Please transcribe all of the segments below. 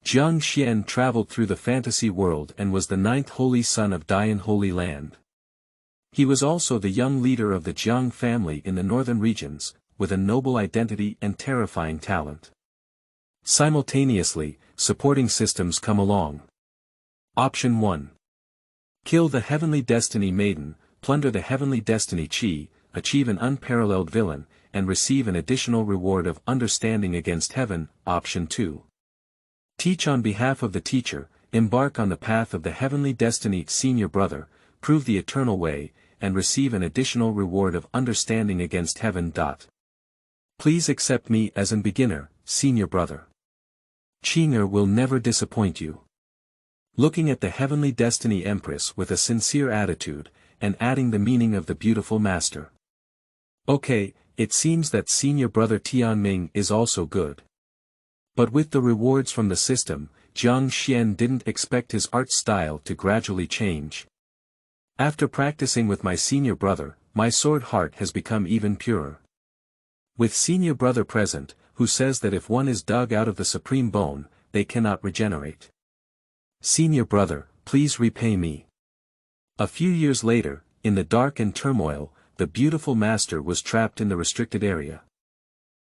Jiang Xuan traveled through the fantasy world and was the ninth holy son of Dayan Holy Land. He was also the young leader of the Jiang family in the northern regions, with a noble identity and terrifying talent. Simultaneously, supporting systems come along. Option 1. Kill the Heavenly Destiny Maiden, plunder the Heavenly Destiny Qi, achieve an unparalleled villain, and receive an additional reward of understanding against heaven. Option 2. Teach on behalf of the teacher, embark on the path of the Heavenly Destiny Senior Brother, prove the eternal way, and receive an additional reward of understanding against heaven. Please accept me as an beginner, Senior Brother. Qing'er will never disappoint you. Looking at the Heavenly Destiny Empress with a sincere attitude, and adding the meaning of the beautiful master. Okay, it seems that Senior Brother Tianming is also good. But with the rewards from the system, Jiang Xuan didn't expect his art style to gradually change. After practicing with my Senior Brother, my sword heart has become even purer. With Senior Brother present, who says that if one is dug out of the supreme bone, they cannot regenerate. Senior Brother, please repay me. A few years later, in the dark and turmoil, the beautiful master was trapped in the restricted area.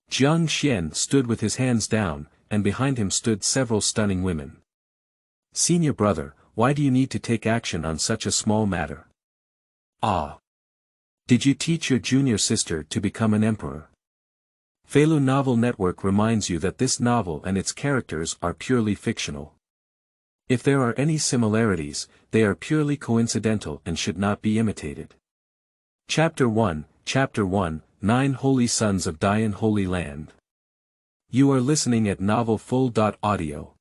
Jiang Xuan stood with his hands down, and behind him stood several stunning women. Senior Brother, why do you need to take action on such a small matter? Ah! Did you teach your junior sister to become an emperor? Feilu Novel Network reminds you that this novel and its characters are purely fictional. If there are any similarities, they are purely coincidental and should not be imitated. Chapter 1, 9 Holy Sons of Dayan Holy Land. You are listening at Novel Full.audio.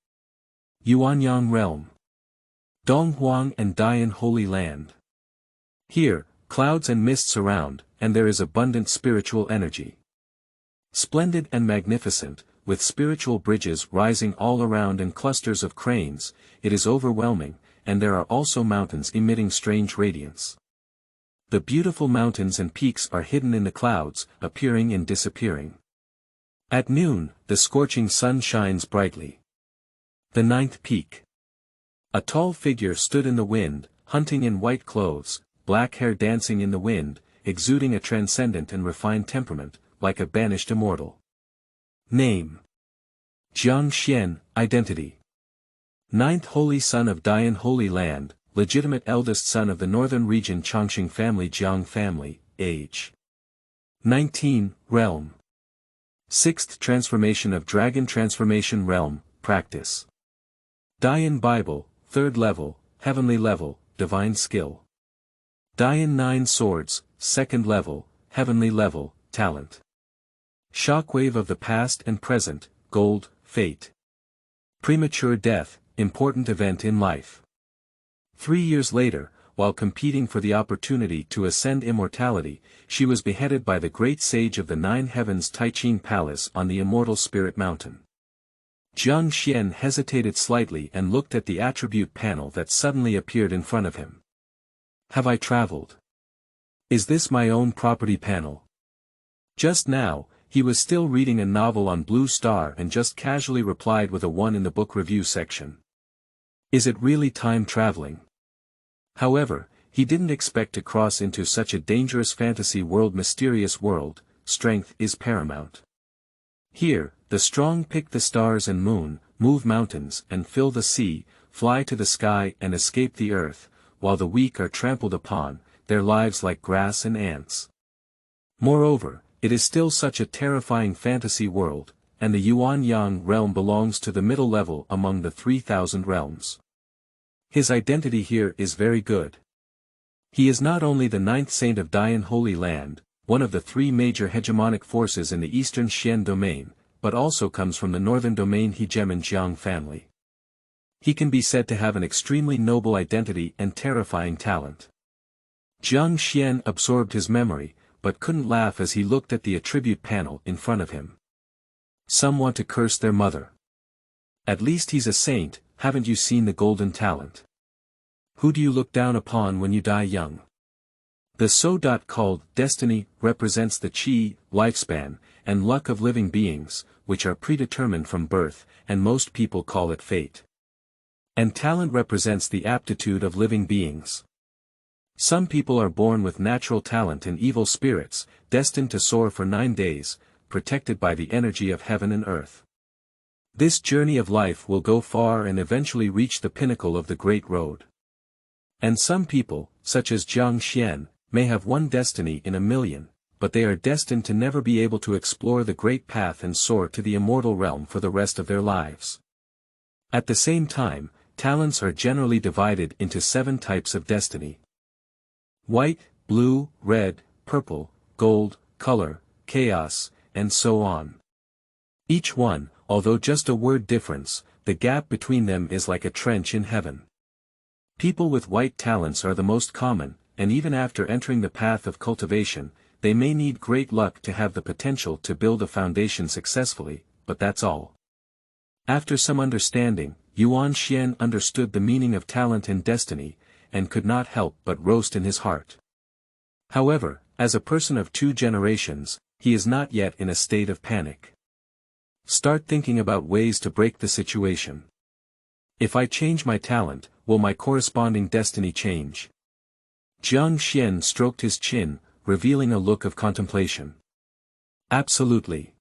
Yuanyang Realm. Donghuang and Dayan Holy Land. Here, clouds and mists surround, and there is abundant spiritual energy. Splendid and magnificent, with spiritual bridges rising all around and clusters of cranes, it is overwhelming, and there are also mountains emitting strange radiance. The beautiful mountains and peaks are hidden in the clouds, appearing and disappearing. At noon, the scorching sun shines brightly. The ninth peak. A tall figure stood in the wind, hunting in white clothes, black hair dancing in the wind, exuding a transcendent and refined temperament, like a banished immortal. Name. Jiang Xuan, identity. Ninth holy son of Dayan Holy Land, legitimate eldest son of the northern region Chongqing family Jiang family, age. 19, realm. Sixth transformation of Dragon Transformation Realm, practice. Dayan Bible, third level, heavenly level, divine skill. Dayan 9 swords, second level, heavenly level, talent. Shockwave of the past and present, gold, fate. Premature death, important event in life. 3 years later, while competing for the opportunity to ascend immortality, she was beheaded by the great sage of the 9 heavens Taiqing Palace on the immortal Spirit Mountain. Jiang Xuan hesitated slightly and looked at the attribute panel that suddenly appeared in front of him. Have I traveled? Is this my own property panel? Just now, he was still reading a novel on Blue Star and just casually replied with a 1 in the book review section. Is it really time traveling? However, he didn't expect to cross into such a dangerous fantasy world. Mysterious world, strength is paramount. Here, the strong pick the stars and moon, move mountains and fill the sea, fly to the sky and escape the earth, while the weak are trampled upon, their lives like grass and ants. Moreover, it is still such a terrifying fantasy world, and the Yuanyang realm belongs to the middle level among the 3,000 realms. His identity here is very good. He is not only the 9th saint of Dayan Holy Land, one of the 3 major hegemonic forces in the eastern Xian domain, but also comes from the northern domain hegemon Jiang family. He can be said to have an extremely noble identity and terrifying talent. Jiang Xuan absorbed his memory, but couldn't laugh as he looked at the attribute panel in front of him. Some want to curse their mother. At least he's a saint, haven't you seen the golden talent? Who do you look down upon when you die young? The so-called destiny represents the qi, lifespan, and luck of living beings, which are predetermined from birth, and most people call it fate. And talent represents the aptitude of living beings. Some people are born with natural talent and evil spirits, destined to soar for 9 days, protected by the energy of heaven and earth. This journey of life will go far and eventually reach the pinnacle of the Great Road. And some people, such as Jiang Xuan, may have one destiny in a million, but they are destined to never be able to explore the great path and soar to the immortal realm for the rest of their lives. At the same time, talents are generally divided into 7 types of destiny. White, blue, red, purple, gold, color, chaos, and so on. Each one, although just a word difference, the gap between them is like a trench in heaven. People with white talents are the most common, and even after entering the path of cultivation, they may need great luck to have the potential to build a foundation successfully, but that's all. After some understanding, Yuan Xian understood the meaning of talent and destiny, and could not help but roast in his heart. However, as a person of 2 generations, he is not yet in a state of panic. Start thinking about ways to break the situation. If I change my talent, will my corresponding destiny change? Jiang Xuan stroked his chin, revealing a look of contemplation. Absolutely.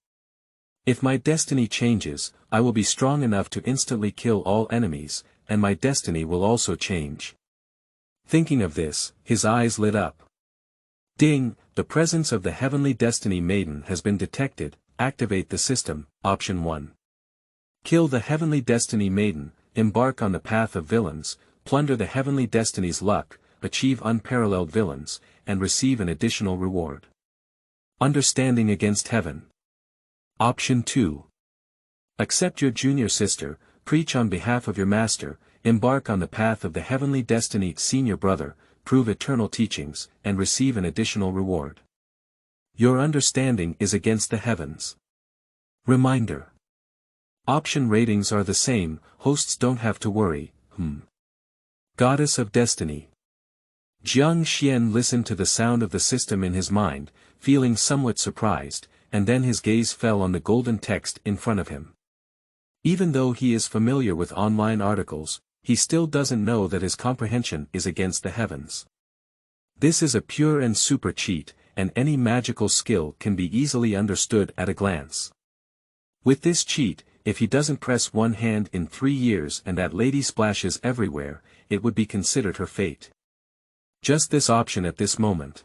If my destiny changes, I will be strong enough to instantly kill all enemies, and my destiny will also change. Thinking of this, his eyes lit up. Ding, the presence of the Heavenly Destiny Maiden has been detected. Activate the system, option 1. Kill the Heavenly Destiny Maiden, embark on the path of villains, plunder the Heavenly Destiny's luck, achieve unparalleled villains, and receive an additional reward. Understanding against heaven. Option 2. Accept your junior sister, preach on behalf of your master, embark on the path of the Heavenly Destiny Senior Brother, prove eternal teachings, and receive an additional reward. Your understanding is against the heavens. Reminder. Option ratings are the same, hosts don't have to worry. Goddess of Destiny. Jiang Xuan listened to the sound of the system in his mind, feeling somewhat surprised, and then his gaze fell on the golden text in front of him. Even though he is familiar with online articles, he still doesn't know that his comprehension is against the heavens. This is a pure and super cheat, and any magical skill can be easily understood at a glance. With this cheat, if he doesn't press one hand in 3 years and that lady splashes everywhere, it would be considered her fate. Just this option at this moment.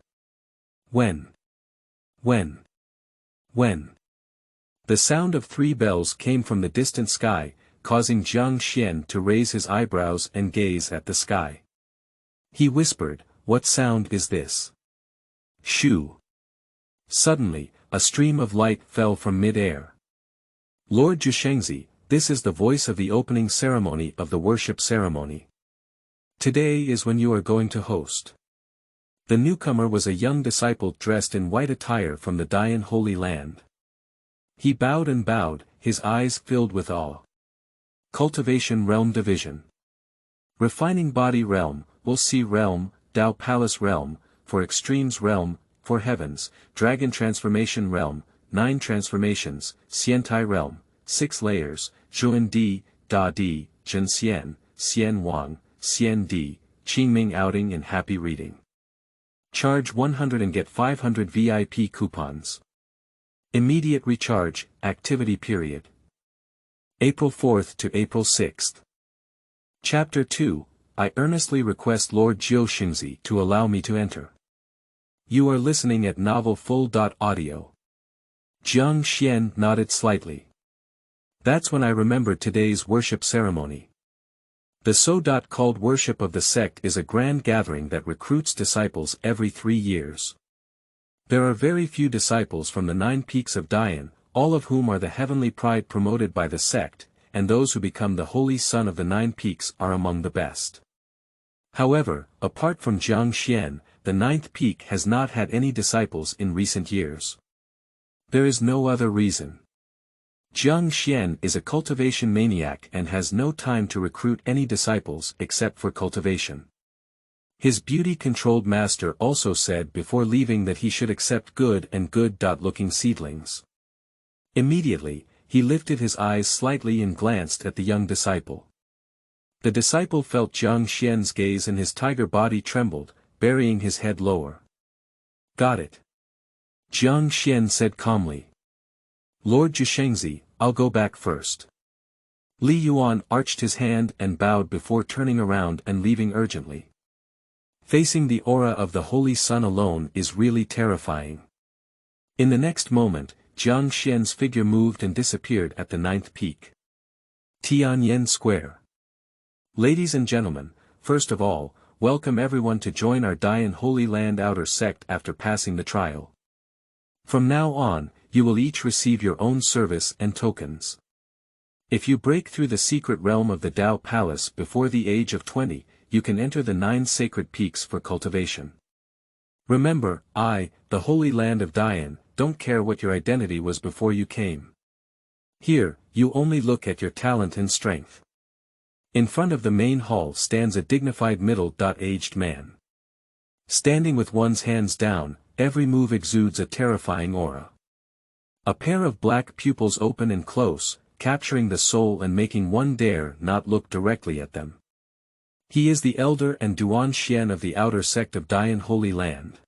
When? The sound of 3 bells came from the distant sky, causing Jiang Xuan to raise his eyebrows and gaze at the sky. He whispered, "What sound is this?" Shoo! Suddenly, a stream of light fell from mid-air. Lord Shengzi, this is the voice of the opening ceremony of the worship ceremony. Today is when you are going to host. The newcomer was a young disciple dressed in white attire from the Dayan Holy Land. He bowed and bowed, his eyes filled with awe. Cultivation Realm Division. Refining Body Realm, Will See Realm, Tao Palace Realm, For Extremes Realm, For Heavens, Dragon Transformation Realm, 9 Transformations, Xiantai Realm, 6 Layers, Zhuan Di, Da Di, Zhen Xian, Xian Wang, Xian Di, Qingming Outing and Happy Reading. Charge 100 and get 500 VIP coupons. Immediate recharge, activity period. April 4th to April 6th. Chapter 2, I earnestly request Lord Shengzi to allow me to enter. You are listening at novel full.audio. Jiang Xuan nodded slightly. That's when I remembered today's worship ceremony. The so-called worship of the sect is a grand gathering that recruits disciples every 3 years. There are very few disciples from the 9 peaks of Dayan, all of whom are the heavenly pride promoted by the sect, and those who become the holy son of the 9 peaks are among the best. However, apart from Jiang Xuan, the 9th peak has not had any disciples in recent years. There is no other reason. Jiang Xuan is a cultivation maniac and has no time to recruit any disciples except for cultivation. His beauty-controlled master also said before leaving that he should accept good and good.Looking seedlings. Immediately, he lifted his eyes slightly and glanced at the young disciple. The disciple felt Jiang Xuan's gaze and his tiger body trembled, burying his head lower. Got it. Jiang Xuan said calmly. Lord Shengzi, I'll go back first. Li Yuan arched his hand and bowed before turning around and leaving urgently. Facing the aura of the Holy Sun alone is really terrifying. In the next moment, Jiang Xuan's figure moved and disappeared at the 9th peak. Tianyin Square. Ladies and gentlemen, first of all, welcome everyone to join our Dayan Holy Land outer sect after passing the trial. From now on, you will each receive your own service and tokens. If you break through the secret realm of the Tao Palace before the age of 20, you can enter the 9 sacred peaks for cultivation. Remember, I, the Holy Land of Dayan, don't care what your identity was before you came. Here, you only look at your talent and strength. In front of the main hall stands a dignified middle-aged man. Standing with one's hands down, every move exudes a terrifying aura. A pair of black pupils open and close, capturing the soul and making one dare not look directly at them. He is the elder and Duan Xian of the outer sect of Dayan Holy Land.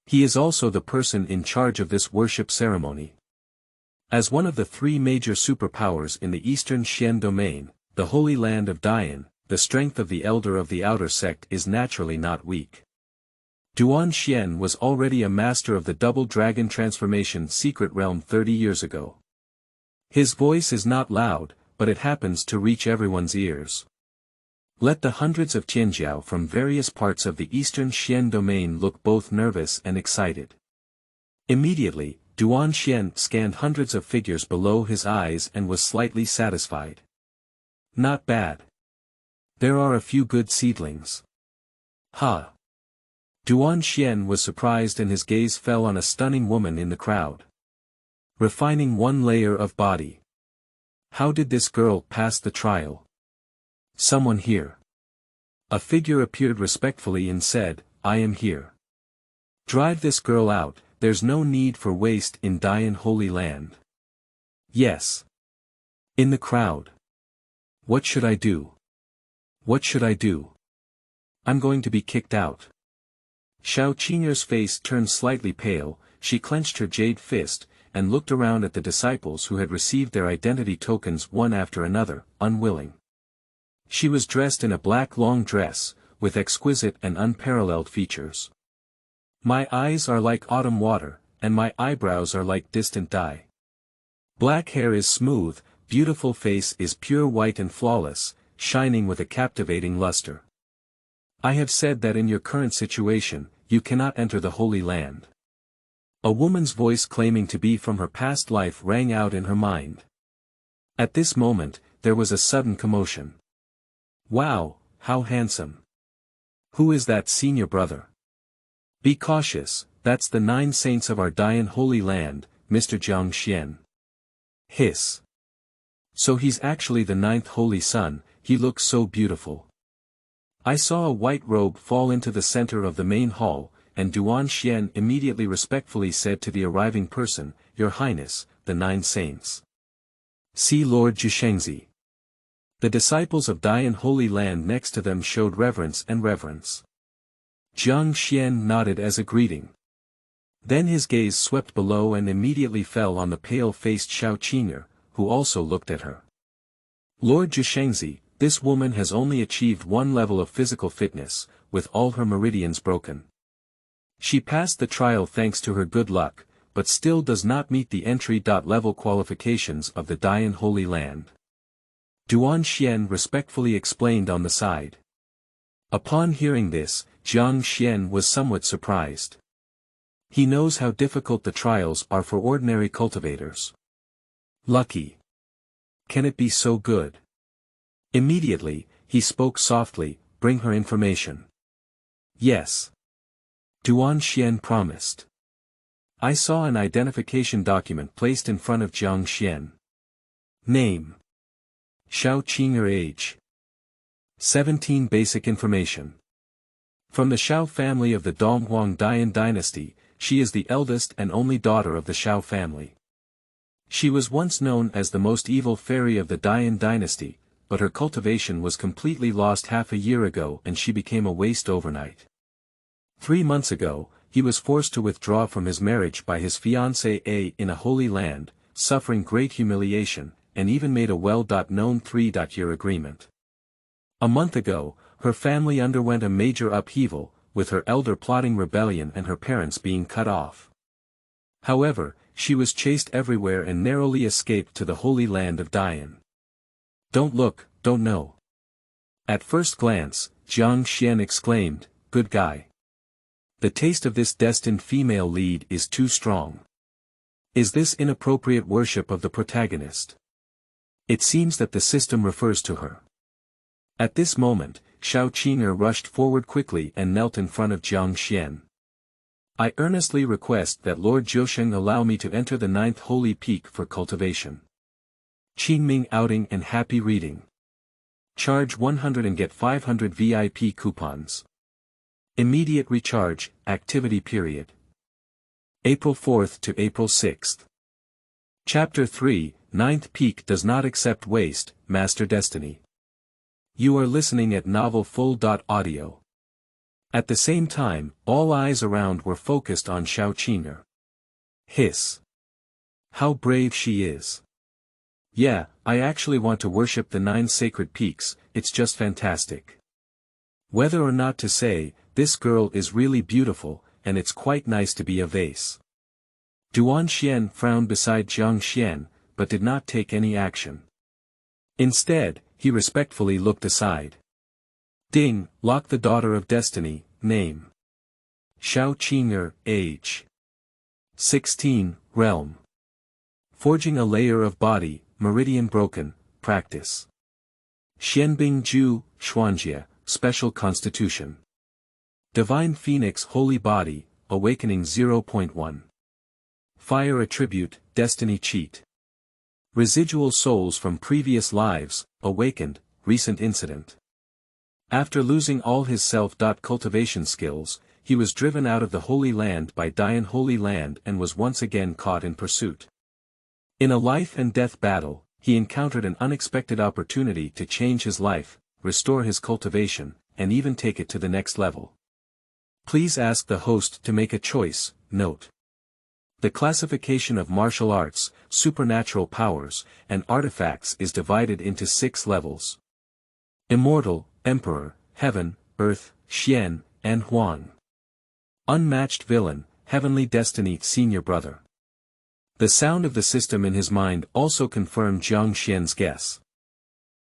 He is also the person in charge of this worship ceremony. As one of the 3 major superpowers in the Eastern Xian domain, the Holy Land of Dayan, the strength of the elder of the outer sect is naturally not weak. Duan Xian was already a master of the Double Dragon Transformation secret realm 30 years ago. His voice is not loud, but it happens to reach everyone's ears. Let the hundreds of Tianjiao from various parts of the Eastern Xian domain look both nervous and excited. Immediately, Duan Xian scanned hundreds of figures below his eyes and was slightly satisfied. Not bad. There are a few good seedlings. Ha! Duan Xian was surprised and his gaze fell on a stunning woman in the crowd. Refining one layer of body. How did this girl pass the trial? Someone here. A figure appeared respectfully and said, I am here. Drive this girl out, there's no need for waste in Dayan Holy Land. Yes. In the crowd. What should I do? What should I do? I'm going to be kicked out. Xiao Qing'er's face turned slightly pale, she clenched her jade fist, and looked around at the disciples who had received their identity tokens one after another, unwilling. She was dressed in a black long dress, with exquisite and unparalleled features. My eyes are like autumn water, and my eyebrows are like distant dye. Black hair is smooth, beautiful face is pure white and flawless, shining with a captivating luster. I have said that in your current situation, you cannot enter the Holy Land. A woman's voice claiming to be from her past life rang out in her mind. At this moment, there was a sudden commotion. Wow, how handsome. Who is that senior brother? Be cautious, that's the 9 saints of our Dayan Holy Land, Mr. Jiang Xuan. Hiss. So he's actually the 9th Holy Sun, he looks so beautiful. I saw a white robe fall into the center of the main hall, and Duan Xian immediately respectfully said to the arriving person, Your Highness, the 9 saints. See Lord Shengzi. The disciples of Dayan Holy Land next to them showed reverence and reverence. Jiang Xuan nodded as a greeting. Then his gaze swept below and immediately fell on the pale-faced Xiao Qing'er, who also looked at her. Lord Shengzi, this woman has only achieved 1 level of physical fitness, with all her meridians broken. She passed the trial thanks to her good luck, but still does not meet the entry-level qualifications of the Dayan Holy Land. Duan Xian respectfully explained on the side. Upon hearing this, Jiang Xuan was somewhat surprised. He knows how difficult the trials are for ordinary cultivators. Lucky. Can it be so good? Immediately, he spoke softly, bring her information. Yes. Duan Xian promised. I saw an identification document placed in front of Jiang Xuan. Name. Xiao Qing'er age. 17 basic information. From the Xiao family of the Donghuang Dayan dynasty, she is the eldest and only daughter of the Xiao family. She was once known as the most evil fairy of the Dayan dynasty, but her cultivation was completely lost half a year ago and she became a waste overnight. 3 months ago, he was forced to withdraw from his marriage by his fiancée in a holy land, suffering great humiliation, and even made a well-known 3-year agreement. A month ago, her family underwent a major upheaval, with her elder plotting rebellion and her parents being cut off. However, she was chased everywhere and narrowly escaped to the holy land of Dayan. Don't look, don't know. At first glance, Jiang Xuan exclaimed, "Good guy. The taste of this destined female lead is too strong. Is this inappropriate worship of the protagonist? It seems that the system refers to her." At this moment, Qing'er rushed forward quickly and knelt in front of Jiang Xuan. "I earnestly request that Lord Jiusheng allow me to enter the 9th holy peak for cultivation. Qingming outing and happy reading. Charge 100 and get 500 VIP coupons. Immediate recharge, activity period. April 4th to April 6th. Chapter 3, 9th Peak Does Not Accept Waste, Master Destiny. You are listening at novel full.audio. At the same time, all eyes around were focused on Qing'er. Hiss. How brave she is. Yeah, I actually want to worship the 9 sacred peaks, it's just fantastic. Whether or not to say, this girl is really beautiful, and it's quite nice to be a vase. Duan Xian frowned beside Jiang Xuan, but did not take any action. Instead, he respectfully looked aside. Ding, lock the daughter of destiny, name. Qing'er, age. 16, realm. Forging a layer of body, meridian broken, practice. Xianbing Ju, Xuanjie, special constitution. Divine Phoenix holy body, awakening 0.1. Fire attribute, destiny cheat. Residual souls from previous lives, awakened, recent incident. After losing all his self-cultivation skills, he was driven out of the Holy Land by Dayan Holy Land and was once again caught in pursuit. In a life and death battle, he encountered an unexpected opportunity to change his life, restore his cultivation, and even take it to the next level. Please ask the host to make a choice, note. The classification of martial arts, supernatural powers, and artifacts is divided into 6 levels. Immortal, Emperor, Heaven, Earth, Xian, and Huang. Unmatched Villain, Heavenly Destiny Senior Brother. The sound of the system in his mind also confirmed Jiang Xuan's guess.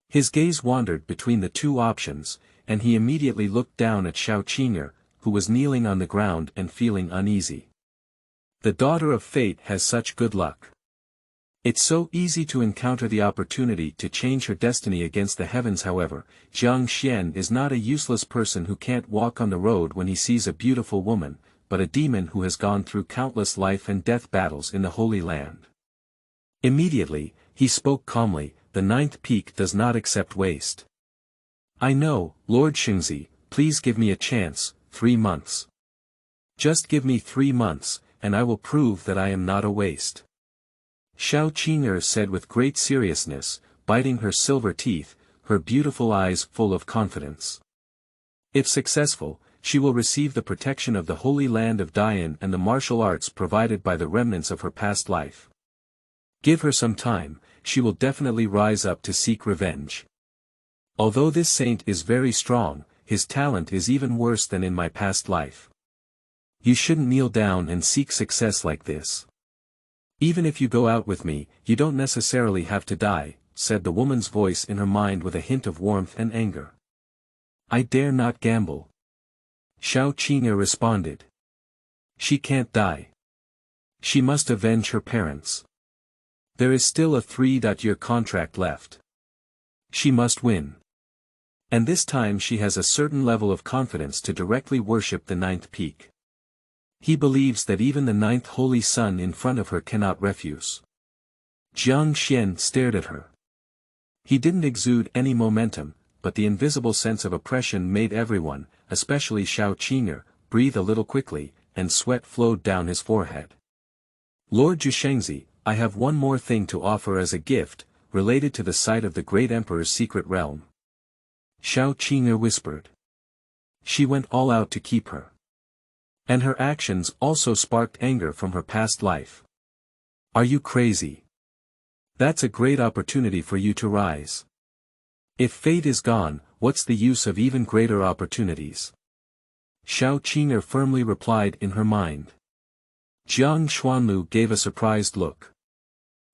His gaze wandered between the 2 options, and he immediately looked down at Qing'er, who was kneeling on the ground and feeling uneasy. The daughter of fate has such good luck. It's so easy to encounter the opportunity to change her destiny against the heavens. However, Jiang Xuan is not a useless person who can't walk on the road when he sees a beautiful woman, but a demon who has gone through countless life and death battles in the Holy Land. Immediately, he spoke calmly, the 9th peak does not accept waste. I know, Lord Shengzi, please give me a chance, 3 months. Just give me 3 months, and I will prove that I am not a waste. Qing'er said with great seriousness, biting her silver teeth, her beautiful eyes full of confidence. If successful, she will receive the protection of the Holy Land of Dayan and the martial arts provided by the remnants of her past life. Give her some time, she will definitely rise up to seek revenge. Although this saint is very strong, his talent is even worse than in my past life. You shouldn't kneel down and seek success like this. Even if you go out with me, you don't necessarily have to die, said the woman's voice in her mind with a hint of warmth and anger. I dare not gamble. Qing'er responded. She can't die. She must avenge her parents. There is still a 3-year contract left. She must win. And this time she has a certain level of confidence to directly worship the 9th peak. He believes that even the 9th holy sun in front of her cannot refuse. Jiang Xuan stared at her. He didn't exude any momentum, but the invisible sense of oppression made everyone, especially Qing'er, breathe a little quickly, and sweat flowed down his forehead. Lord Shengzi, I have one more thing to offer as a gift, related to the site of the great emperor's secret realm. Qing'er whispered. She went all out to keep her. And her actions also sparked anger from her past life. Are you crazy? That's a great opportunity for you to rise. If fate is gone, what's the use of even greater opportunities? Qing'er firmly replied in her mind. Jiang Xuan gave a surprised look.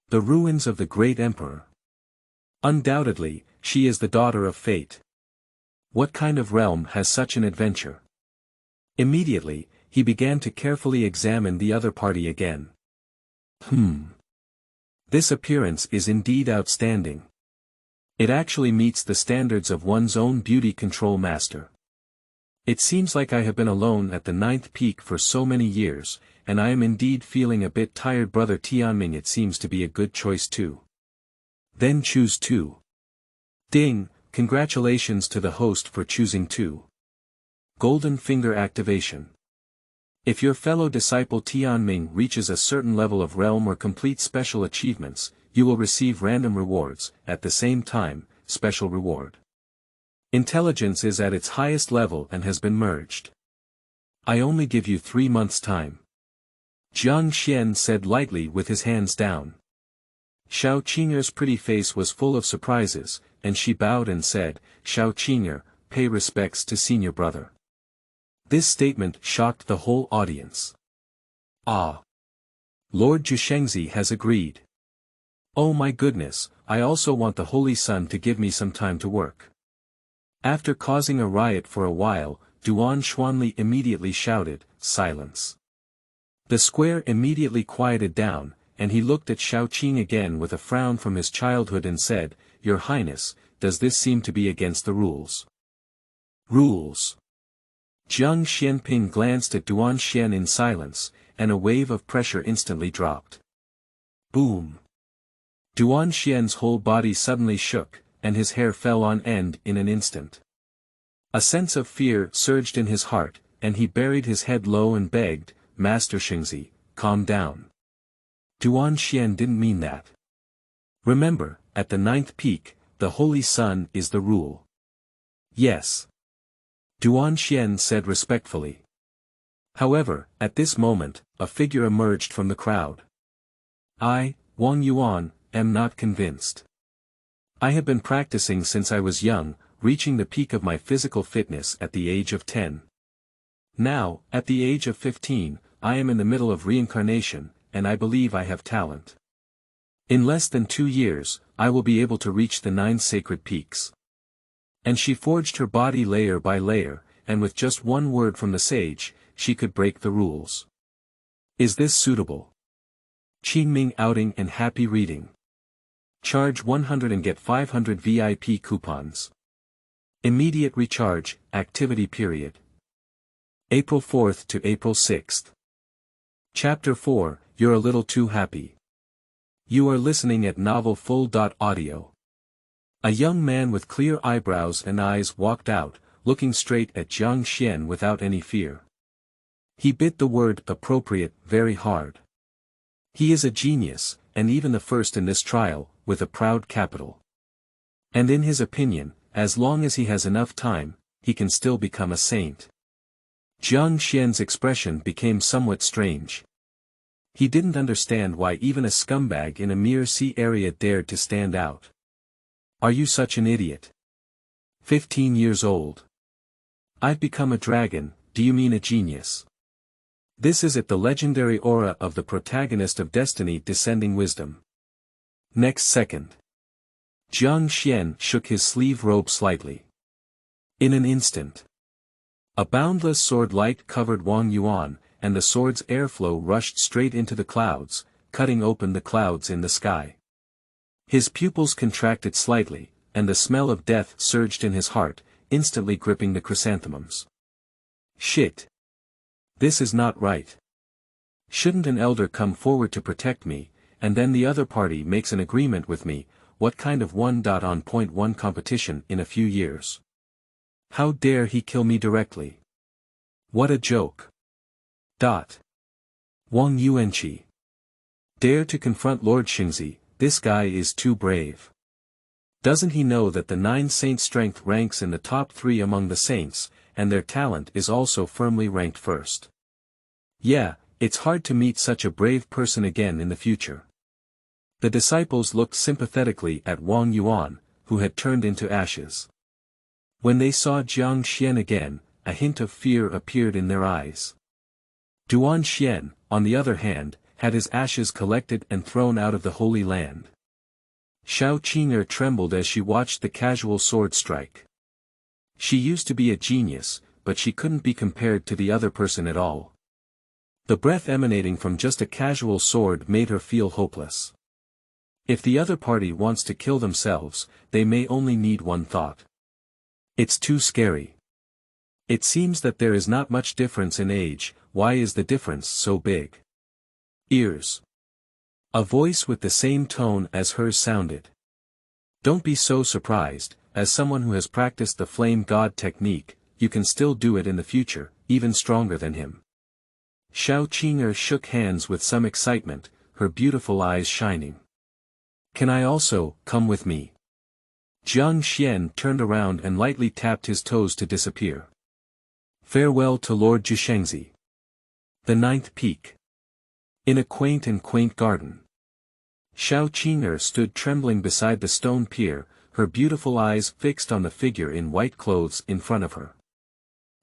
The ruins of the great emperor. Undoubtedly, she is the daughter of fate. What kind of realm has such an adventure? Immediately, he began to carefully examine the other party again. This appearance is indeed outstanding. It actually meets the standards of one's own beauty control master. It seems like I have been alone at the 9th peak for so many years, and I am indeed feeling a bit tired. Brother Tianming, it seems to be a good choice too. Then choose 2. Ding, congratulations to the host for choosing 2. Golden Finger Activation. If your fellow disciple Tianming reaches a certain level of realm or complete special achievements, you will receive random rewards. At the same time, special reward. Intelligence is at its highest level and has been merged. I only give you 3 months' time. Jiang Xuan said lightly with his hands down. Qing'er's pretty face was full of surprises, and she bowed and said, Qing'er, pay respects to Senior Brother. This statement shocked the whole audience. Ah! Lord Shengzi has agreed. Oh my goodness, I also want the Holy Sun to give me some time to work. After causing a riot for a while, Dayan Holy immediately shouted, silence. The square immediately quieted down, and he looked at Qing again with a frown from his childhood and said, Your Highness, does this seem to be against the rules? Rules. Jiang Xianping glanced at Dayan in silence, and a wave of pressure instantly dropped. Boom. Dayan's whole body suddenly shook, and his hair fell on end in an instant. A sense of fear surged in his heart, and he buried his head low and begged, Master Shengzi, calm down. Dayan didn't mean that. Remember, at the 9th peak, the Holy Sun is the rule. Yes. Dayan said respectfully. However, at this moment, a figure emerged from the crowd. I, Wang Yuan, am not convinced. I have been practicing since I was young, reaching the peak of my physical fitness at the age of 10. Now, at the age of 15, I am in the middle of reincarnation, and I believe I have talent. In less than 2 years, I will be able to reach the 9 sacred peaks. And she forged her body layer by layer, and with just one word from the sage, she could break the rules. Is this suitable? Qingming outing and happy reading. Charge 100 and get 500 VIP coupons. Immediate recharge, activity period. April 4th to April 6th. Chapter 4, You're a Little Too Happy. You are listening at Novel Full.Audio. A young man with clear eyebrows and eyes walked out, looking straight at Jiang Xuan without any fear. He bit the word appropriate very hard. He is a genius, and even the first in this trial, with a proud capital. And in his opinion, as long as he has enough time, he can still become a saint. Jiang Xuan's expression became somewhat strange. He didn't understand why even a scumbag in a mere sea area dared to stand out. Are you such an idiot? 15 years old. I've become a dragon, do you mean a genius? This is it, the legendary aura of the protagonist of Destiny Descending Wisdom. Next second. Jiang Xuan shook his sleeve robe slightly. In an instant. A boundless sword light covered Wang Yuan, and the sword's airflow rushed straight into the clouds, cutting open the clouds in the sky. His pupils contracted slightly, and the smell of death surged in his heart, instantly gripping the chrysanthemums. Shit. This is not right. Shouldn't an elder come forward to protect me, and then the other party makes an agreement with me? What kind of 1.1 competition in a few years? How dare he kill me directly? What a joke. Wang Yuanqi. Dare to confront Lord Shengzi, this guy is too brave. Doesn't he know that the 9 saints' strength ranks in the top 3 among the saints, and their talent is also firmly ranked first? Yeah, it's hard to meet such a brave person again in the future. The disciples looked sympathetically at Wang Yuan, who had turned into ashes. When they saw Jiang Xuan again, a hint of fear appeared in their eyes. Duan Xian, on the other hand, had his ashes collected and thrown out of the Holy Land. Xiao Qing'er trembled as she watched the casual sword strike. She used to be a genius, but she couldn't be compared to the other person at all. The breath emanating from just a casual sword made her feel hopeless. If the other party wants to kill themselves, they may only need one thought. It's too scary. It seems that there is not much difference in age. Why is the difference so big? Ears. A voice with the same tone as hers sounded. Don't be so surprised, as someone who has practiced the flame god technique, you can still do it in the future, even stronger than him. Xiao Qing'er shook hands with some excitement, her beautiful eyes shining. Can I also come with me? Jiang Xuan turned around and lightly tapped his toes to disappear. Farewell to Lord Shengzi. The 9th peak. In a quaint garden. Xiao Qing'er stood trembling beside the stone pier, her beautiful eyes fixed on the figure in white clothes in front of her.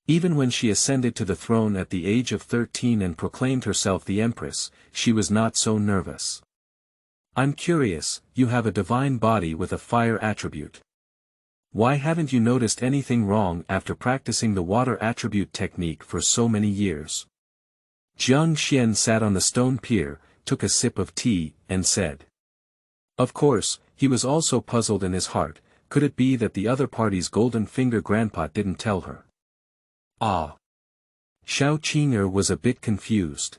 Even when she ascended to the throne at the age of 13 and proclaimed herself the Empress, she was not so nervous. I'm curious, you have a divine body with a fire attribute. Why haven't you noticed anything wrong after practicing the water attribute technique for so many years? Jiang Xuan sat on the stone pier, took a sip of tea, and said. Of course, he was also puzzled in his heart. Could it be that the other party's golden finger grandpa didn't tell her? Ah. Xiao Qing'er was a bit confused.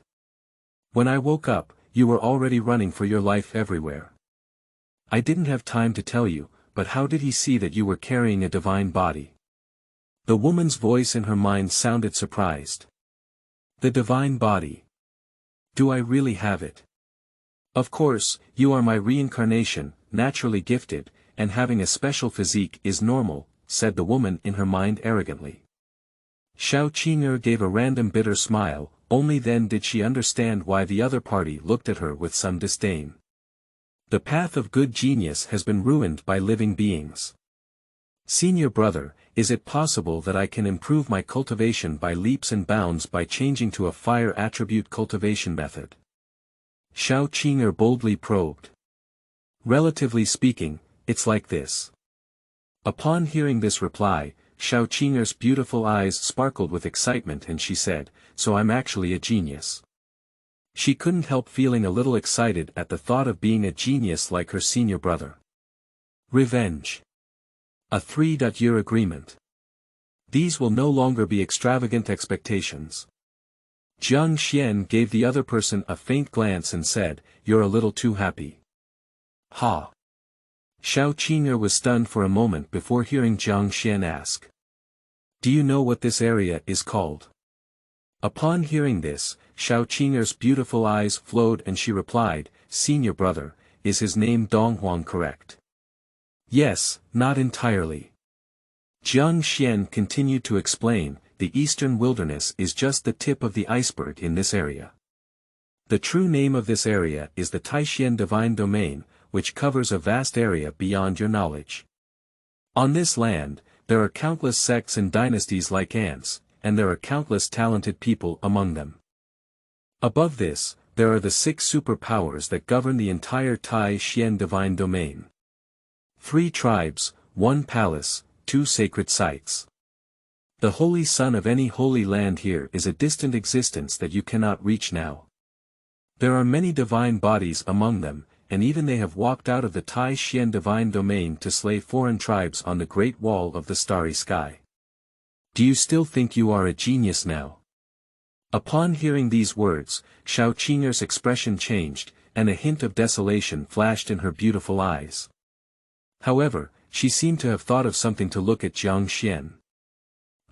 When I woke up, you were already running for your life everywhere. I didn't have time to tell you, but how did he see that you were carrying a divine body? The woman's voice in her mind sounded surprised. The divine body. Do I really have it? Of course, you are my reincarnation, naturally gifted, and having a special physique is normal, said the woman in her mind arrogantly. Xiao Qing'er gave a random bitter smile, only then did she understand why the other party looked at her with some disdain. The path of good genius has been ruined by living beings. Senior brother, is it possible that I can improve my cultivation by leaps and bounds by changing to a fire attribute cultivation method? Xiao Qing'er boldly probed. Relatively speaking, it's like this. Upon hearing this reply, Xiao Qing'er's beautiful eyes sparkled with excitement and she said, so I'm actually a genius. She couldn't help feeling a little excited at the thought of being a genius like her senior brother. Revenge. A 3-year agreement. These will no longer be extravagant expectations. Jiang Xuan gave the other person a faint glance and said, you're a little too happy. Ha! Xiao Qing'er was stunned for a moment before hearing Jiang Xuan ask. Do you know what this area is called? Upon hearing this, Xiao Qing'er's beautiful eyes flowed and she replied, Senior brother, is his name Donghuang correct? Yes, not entirely. Jiang Xuan continued to explain, the eastern wilderness is just the tip of the iceberg in this area. The true name of this area is the Taishian Divine Domain, which covers a vast area beyond your knowledge. On this land, there are countless sects and dynasties like ants, and there are countless talented people among them. Above this, there are the 6 superpowers that govern the entire Taishian Divine Domain. 3 tribes, 1 palace, 2 sacred sites. The holy sun of any holy land here is a distant existence that you cannot reach now. There are many divine bodies among them, and even they have walked out of the Taishian Divine Domain to slay foreign tribes on the Great Wall of the Starry Sky. Do you still think you are a genius now? Upon hearing these words, Xiao Qing'er's expression changed, and a hint of desolation flashed in her beautiful eyes. However, she seemed to have thought of something to look at Jiang Xuan.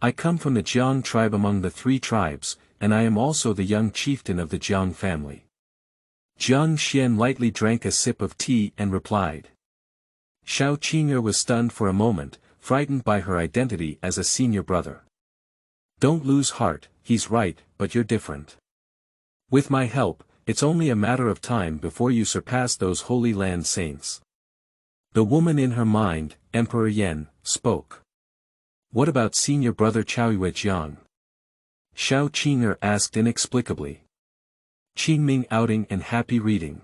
I come from the Jiang tribe among the 3 tribes, and I am also the young chieftain of the Jiang family. Jiang Xuan lightly drank a sip of tea and replied. Qing'er was stunned for a moment, frightened by her identity as a senior brother. Don't lose heart, he's right, but you're different. With my help, it's only a matter of time before you surpass those Holy Land saints. The woman in her mind, Emperor Yan, spoke. What about Senior Brother Jiang? Qing'er asked inexplicably. Qingming outing and happy reading.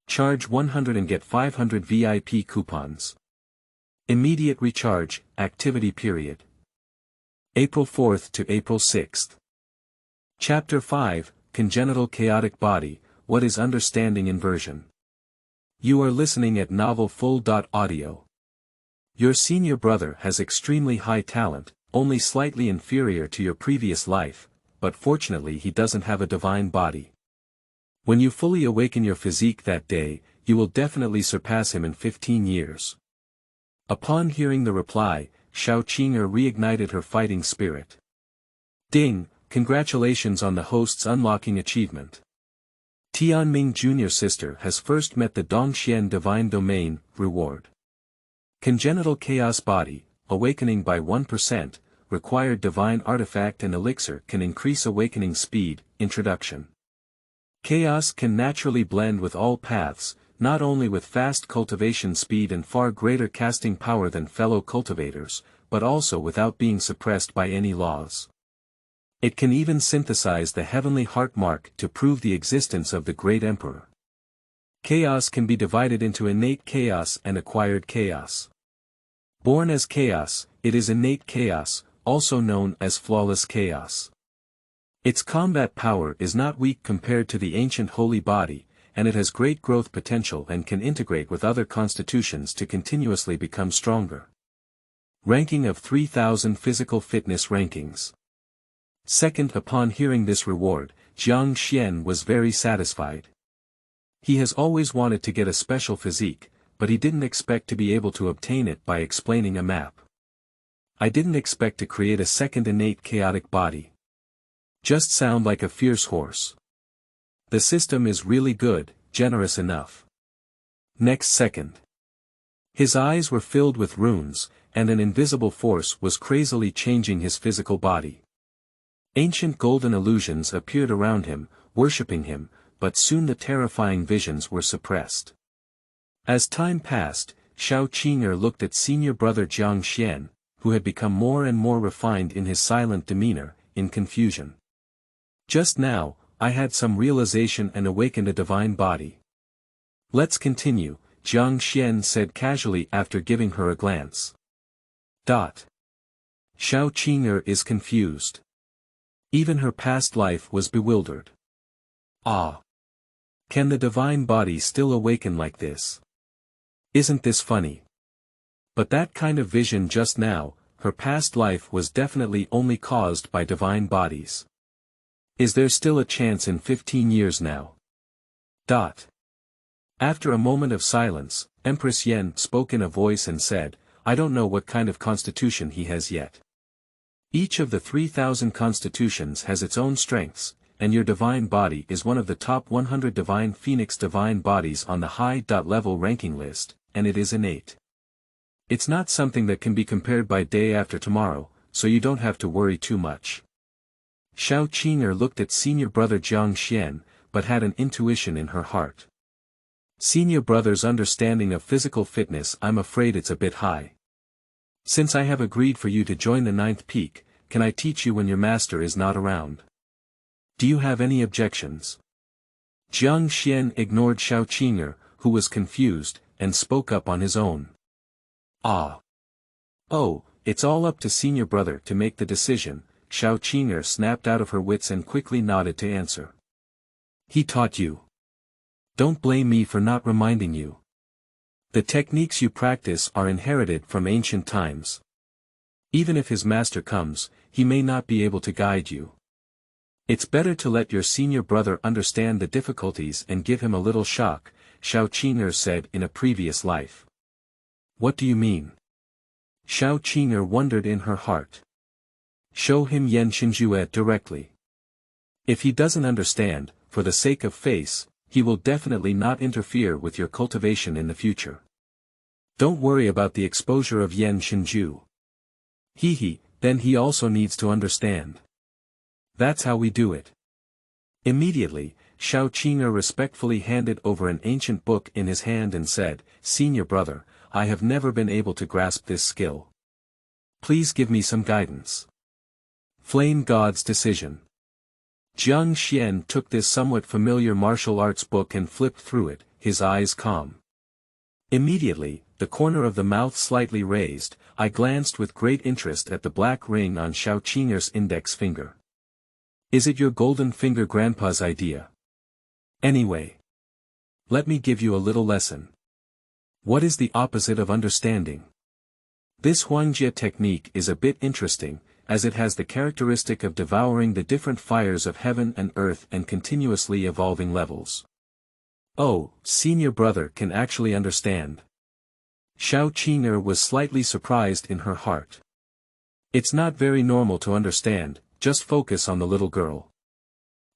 Charge 100 and get 500 VIP coupons. Immediate recharge, activity period. April 4th to April 6th. Chapter 5, Congenital Chaotic Body, What is Understanding Inversion? You are listening at Novel Full.audio. Your senior brother has extremely high talent, only slightly inferior to your previous life, but fortunately he doesn't have a divine body. When you fully awaken your physique that day, you will definitely surpass him in 15 years. Upon hearing the reply, Qing'er reignited her fighting spirit. Ding, congratulations on the host's unlocking achievement. Tianming Jr. sister has first met the Dongxian Divine Domain, reward. Congenital Chaos Body, awakening by 1%, required divine artifact and elixir can increase awakening speed, introduction. Chaos can naturally blend with all paths, not only with fast cultivation speed and far greater casting power than fellow cultivators, but also without being suppressed by any laws. It can even synthesize the heavenly heart mark to prove the existence of the great emperor. Chaos can be divided into innate chaos and acquired chaos. Born as chaos, it is innate chaos, also known as flawless chaos. Its combat power is not weak compared to the ancient holy body, and it has great growth potential and can integrate with other constitutions to continuously become stronger. Ranking of 3000 Physical Fitness Rankings. Second, upon hearing this reward, Jiang Xuan was very satisfied. He has always wanted to get a special physique, but he didn't expect to be able to obtain it by explaining a map. I didn't expect to create a second innate chaotic body. Just sound like a fierce horse. The system is really good, generous enough. Next second. His eyes were filled with runes, and an invisible force was crazily changing his physical body. Ancient golden illusions appeared around him, worshipping him, but soon the terrifying visions were suppressed. As time passed, Qing'er looked at Senior Brother Jiang Xuan, who had become more and more refined in his silent demeanor, in confusion. Just now, I had some realization and awakened a divine body. Let's continue, Jiang Xuan said casually after giving her a glance. Qing'er is confused. Even her past life was bewildered. Ah! Can the divine body still awaken like this? Isn't this funny? But that kind of vision just now, her past life was definitely only caused by divine bodies. Is there still a chance in 15 years now? After a moment of silence, Empress Yan spoke in a voice and said, I don't know what kind of constitution he has yet. Each of the 3000 constitutions has its own strengths, and your divine body is one of the top 100 divine phoenix divine bodies on the high-level ranking list, and it is innate. It's not something that can be compared by day after tomorrow, so you don't have to worry too much. Qing'er looked at Senior Brother Jiang Xuan, but had an intuition in her heart. Senior Brother's understanding of physical fitness, I'm afraid it's a bit high. Since I have agreed for you to join the 9th peak, can I teach you when your master is not around? Do you have any objections? Jiang Xuan ignored Qing'er, who was confused, and spoke up on his own. Ah! Oh, it's all up to Senior Brother to make the decision, Qing'er snapped out of her wits and quickly nodded to answer. He taught you. Don't blame me for not reminding you. The techniques you practice are inherited from ancient times. Even if his master comes, he may not be able to guide you. It's better to let your senior brother understand the difficulties and give him a little shock, Qing'er said in a previous life. What do you mean? Qing'er wondered in her heart. Show him Yan Xinjue directly. If he doesn't understand, for the sake of face, he will definitely not interfere with your cultivation in the future. Don't worry about the exposure of Yan Xinju. Then he also needs to understand. That's how we do it. Immediately, Xiao Qing'er respectfully handed over an ancient book in his hand and said, Senior Brother, I have never been able to grasp this skill. Please give me some guidance. Flame God's Decision. Jiang Xuan took this somewhat familiar martial arts book and flipped through it, his eyes calm. Immediately, the corner of the mouth slightly raised, I glanced with great interest at the black ring on Xiao Qing'er's index finger. Is it your golden finger grandpa's idea? Anyway. Let me give you a little lesson. What is the opposite of understanding? This Huangjie technique is a bit interesting, as it has the characteristic of devouring the different fires of heaven and earth and continuously evolving levels. Oh, Senior Brother can actually understand. Xiao Qing'er was slightly surprised in her heart. It's not very normal to understand, just focus on the little girl.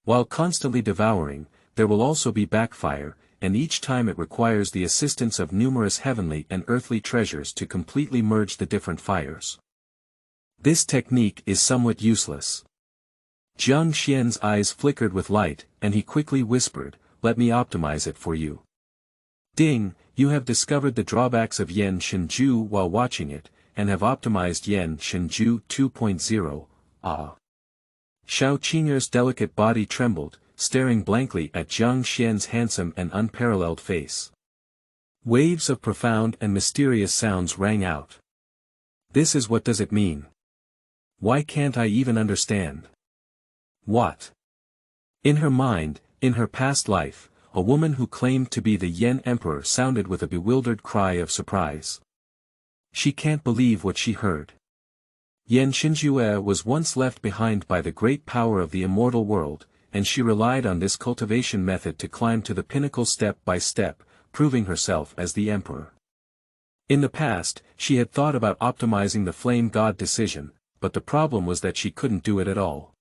While constantly devouring, there will also be backfire, and each time it requires the assistance of numerous heavenly and earthly treasures to completely merge the different fires. This technique is somewhat useless. Jiang Xuan's eyes flickered with light, and he quickly whispered, let me optimize it for you. Ding, you have discovered the drawbacks of Yan Xinju while watching it, and have optimized Yan Xinju 2.0, ah. Xiao Qing'er's delicate body trembled, staring blankly at Jiang Xuan's handsome and unparalleled face. Waves of profound and mysterious sounds rang out. This is what does it mean? Why can't I even understand? What? In her mind, in her past life, a woman who claimed to be the Yan Emperor sounded with a bewildered cry of surprise. She can't believe what she heard. Yan Xinjue was once left behind by the great power of the immortal world, and she relied on this cultivation method to climb to the pinnacle step by step, proving herself as the Emperor. In the past, she had thought about optimizing the Flame God decision, but the problem was that she couldn't do it at all.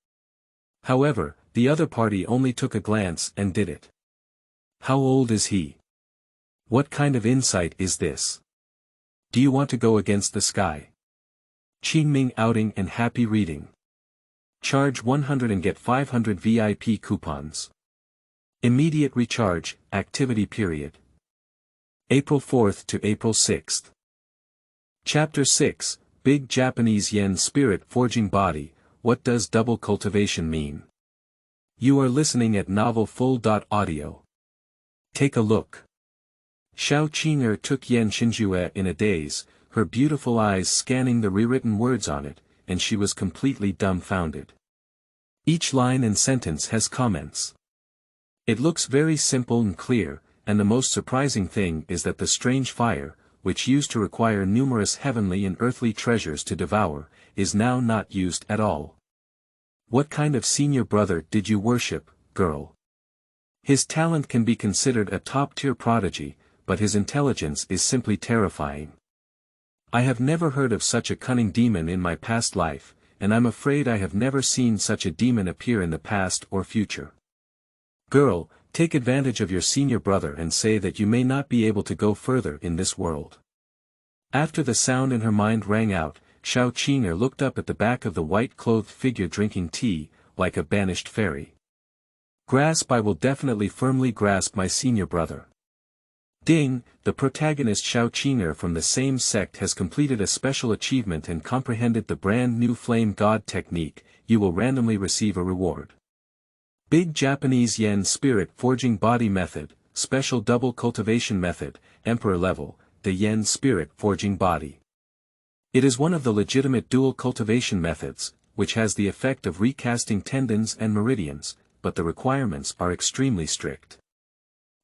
However, the other party only took a glance and did it. How old is he? What kind of insight is this? Do you want to go against the sky? Qingming outing and happy reading. Charge 100 and get 500 VIP coupons. Immediate recharge, activity period. April 4th to April 6th. Chapter 6, Big Japanese Yen Spirit Forging Body, What Does Double Cultivation Mean? You are listening at novel.Audio. Take a look. Xiao Qing'er took Yan Xinjue in a daze, her beautiful eyes scanning the rewritten words on it, and she was completely dumbfounded. Each line and sentence has comments. It looks very simple and clear, and the most surprising thing is that the strange fire, which used to require numerous heavenly and earthly treasures to devour, is now not used at all. What kind of senior brother did you worship, girl? His talent can be considered a top-tier prodigy, but his intelligence is simply terrifying. I have never heard of such a cunning demon in my past life, and I'm afraid I have never seen such a demon appear in the past or future. Girl, take advantage of your senior brother and say that you may not be able to go further in this world. After the sound in her mind rang out, Xiao Qing'er looked up at the back of the white-clothed figure drinking tea, like a banished fairy. Grasp, I will definitely firmly grasp my senior brother. Ding, the protagonist Xiao Qing'er from the same sect has completed a special achievement and comprehended the brand new Flame God technique, you will randomly receive a reward. Big Japanese Yen Spirit Forging Body Method, Special Double Cultivation Method, Emperor Level, the Yen Spirit Forging Body. It is one of the legitimate dual cultivation methods, which has the effect of recasting tendons and meridians, but the requirements are extremely strict.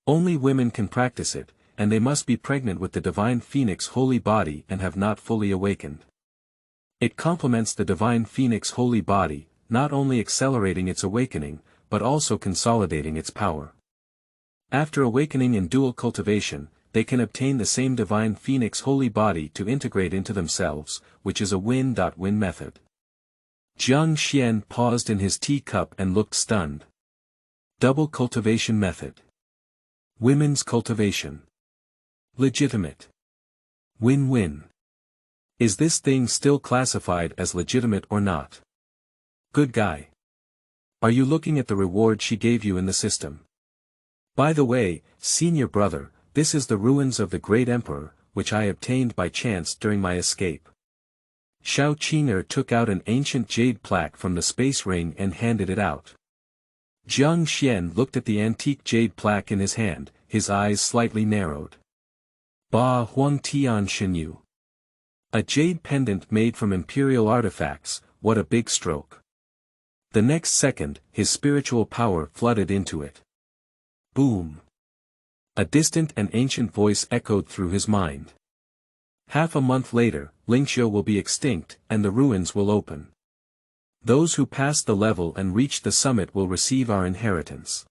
Only women can practice it, and they must be pregnant with the Divine Phoenix Holy Body and have not fully awakened. It complements the Divine Phoenix Holy Body, not only accelerating its awakening, but also consolidating its power. After awakening in dual cultivation, they can obtain the same Divine Phoenix Holy Body to integrate into themselves, which is a win-win method. Jiang Xuan paused in his teacup and looked stunned. Double cultivation method. Women's cultivation. Legitimate. Win-win. Is this thing still classified as legitimate or not? Good guy. Are you looking at the reward she gave you in the system? By the way, senior brother, this is the ruins of the great emperor, which I obtained by chance during my escape. Xiao Qing'er took out an ancient jade plaque from the space ring and handed it out. Jiang Xuan looked at the antique jade plaque in his hand, his eyes slightly narrowed. Ba Huang Tian Shenyu. A jade pendant made from imperial artifacts, what a big stroke. The next second, his spiritual power flooded into it. Boom. A distant and ancient voice echoed through his mind. Half a month later, Lingxiu will be extinct, and the ruins will open. Those who pass the level and reach the summit will receive our inheritance.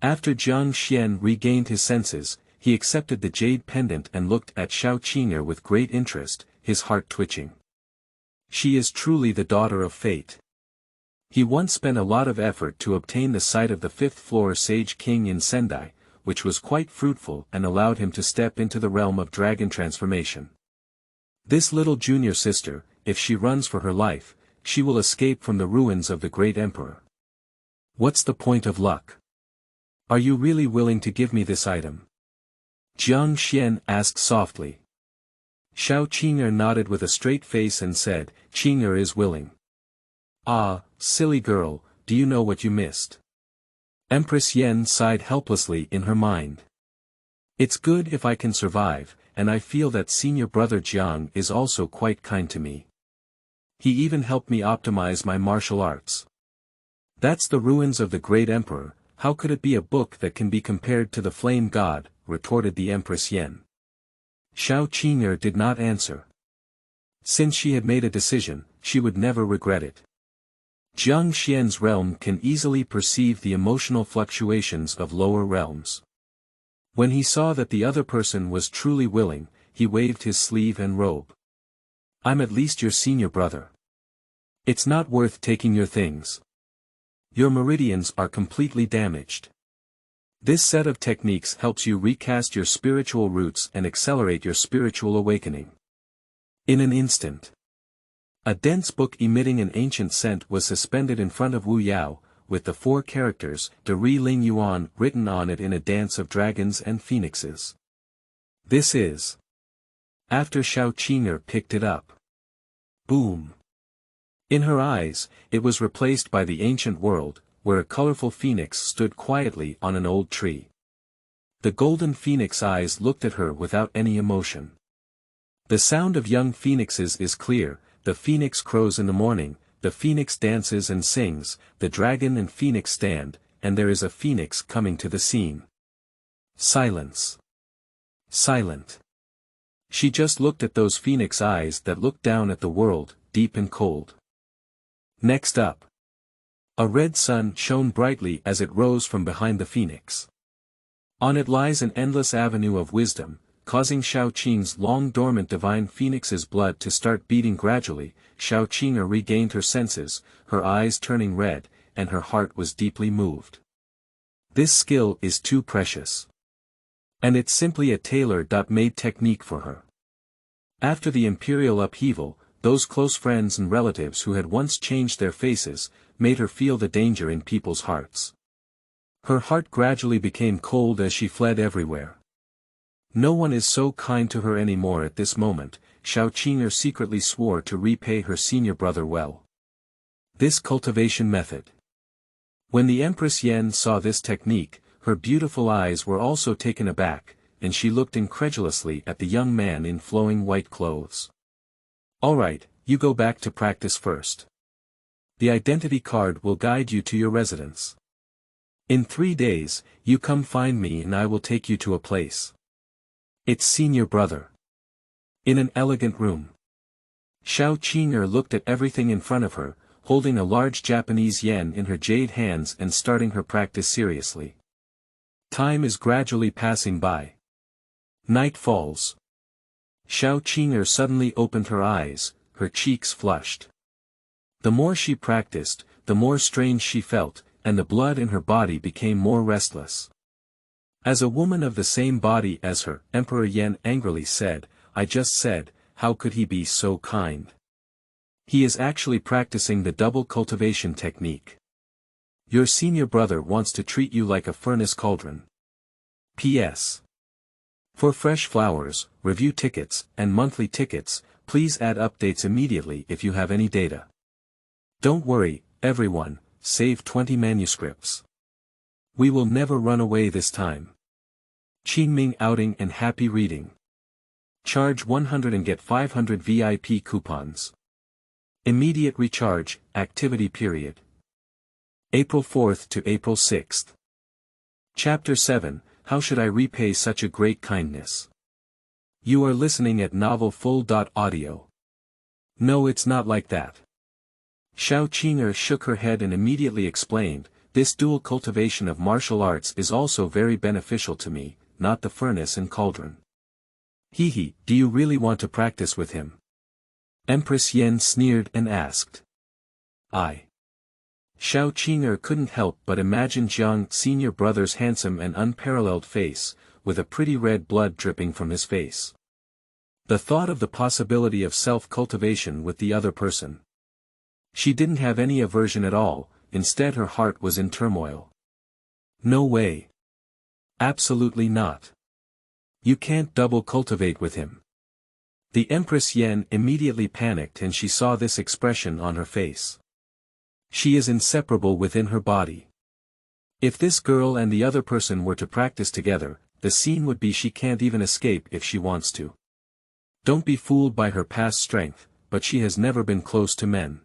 After Jiang Xuan regained his senses, he accepted the jade pendant and looked at Xiao Qing'er with great interest, his heart twitching. She is truly the daughter of fate. He once spent a lot of effort to obtain the sight of the fifth-floor Sage King in Sendai, which was quite fruitful and allowed him to step into the realm of dragon transformation. This little junior sister, if she runs for her life, she will escape from the ruins of the great emperor. What's the point of luck? Are you really willing to give me this item? Jiang Xuan asked softly. Xiao Qing'er nodded with a straight face and said, Qing'er is willing. Ah, silly girl, do you know what you missed? Empress Yen sighed helplessly in her mind. It's good if I can survive, and I feel that Senior Brother Jiang is also quite kind to me. He even helped me optimize my martial arts. That's the ruins of the great emperor, how could it be a book that can be compared to the flame god, retorted the Empress Yen. Xiao Qing'er did not answer. Since she had made a decision, she would never regret it. Jiang Xuan's realm can easily perceive the emotional fluctuations of lower realms. When he saw that the other person was truly willing, he waved his sleeve and robe. I'm at least your senior brother. It's not worth taking your things. Your meridians are completely damaged. This set of techniques helps you recast your spiritual roots and accelerate your spiritual awakening. In an instant. A dense book emitting an ancient scent was suspended in front of Wu Yao, with the 4 characters, De Ri Ling Yuan, written on it in a dance of dragons and phoenixes. This is. After Xiao Qing'er picked it up. Boom. In her eyes, it was replaced by the ancient world, where a colorful phoenix stood quietly on an old tree. The golden phoenix eyes looked at her without any emotion. The sound of young phoenixes is clear. The phoenix crows in the morning, the phoenix dances and sings, the dragon and phoenix stand, and there is a phoenix coming to the scene. Silence. Silent. She just looked at those phoenix eyes that looked down at the world, deep and cold. Next up. A red sun shone brightly as it rose from behind the phoenix. On it lies an endless avenue of wisdom, causing Xiao Qing's long-dormant divine phoenix's blood to start beating gradually. Xiao Qing'er regained her senses, her eyes turning red, and her heart was deeply moved. This skill is too precious. And it's simply a tailor-made technique for her. After the imperial upheaval, those close friends and relatives who had once changed their faces, made her feel the danger in people's hearts. Her heart gradually became cold as she fled everywhere. No one is so kind to her anymore at this moment. Xiao Qing'er secretly swore to repay her senior brother well. This cultivation method. When the Empress Yen saw this technique, her beautiful eyes were also taken aback, and she looked incredulously at the young man in flowing white clothes. Alright, you go back to practice first. The identity card will guide you to your residence. In 3 days, you come find me and I will take you to a place. It's senior brother. In an elegant room. Xiao Qing'er looked at everything in front of her, holding a large Japanese yen in her jade hands and starting her practice seriously. Time is gradually passing by. Night falls. Xiao Qing'er suddenly opened her eyes, her cheeks flushed. The more she practiced, the more strange she felt, and the blood in her body became more restless. As a woman of the same body as her, Emperor Yan angrily said, "I just said, how could he be so kind? He is actually practicing the double cultivation technique. Your senior brother wants to treat you like a furnace cauldron. P.S. For fresh flowers, review tickets, and monthly tickets, please add updates immediately if you have any data. Don't worry, everyone, save 20 manuscripts. We will never run away this time. Tianming outing and happy reading. Charge 100 and get 500 VIP coupons. Immediate recharge, activity period. April 4th to April 6th. Chapter 7, How Should I Repay Such a Great Kindness? You are listening at novel full.audio. No, it's not like that. Xiao Qing'er shook her head and immediately explained, this dual cultivation of martial arts is also very beneficial to me, not the furnace and cauldron. Hehe, do you really want to practice with him? Empress Yan sneered and asked. I. Xiao Qing'er couldn't help but imagine Jiang Senior Brother's handsome and unparalleled face, with a pretty red blood dripping from his face. The thought of the possibility of self-cultivation with the other person. She didn't have any aversion at all, instead her heart was in turmoil. No way. Absolutely not. You can't double cultivate with him. The Empress Yan immediately panicked and she saw this expression on her face. She is inseparable within her body. If this girl and the other person were to practice together, the scene would be she can't even escape if she wants to. Don't be fooled by her past strength, but she has never been close to men.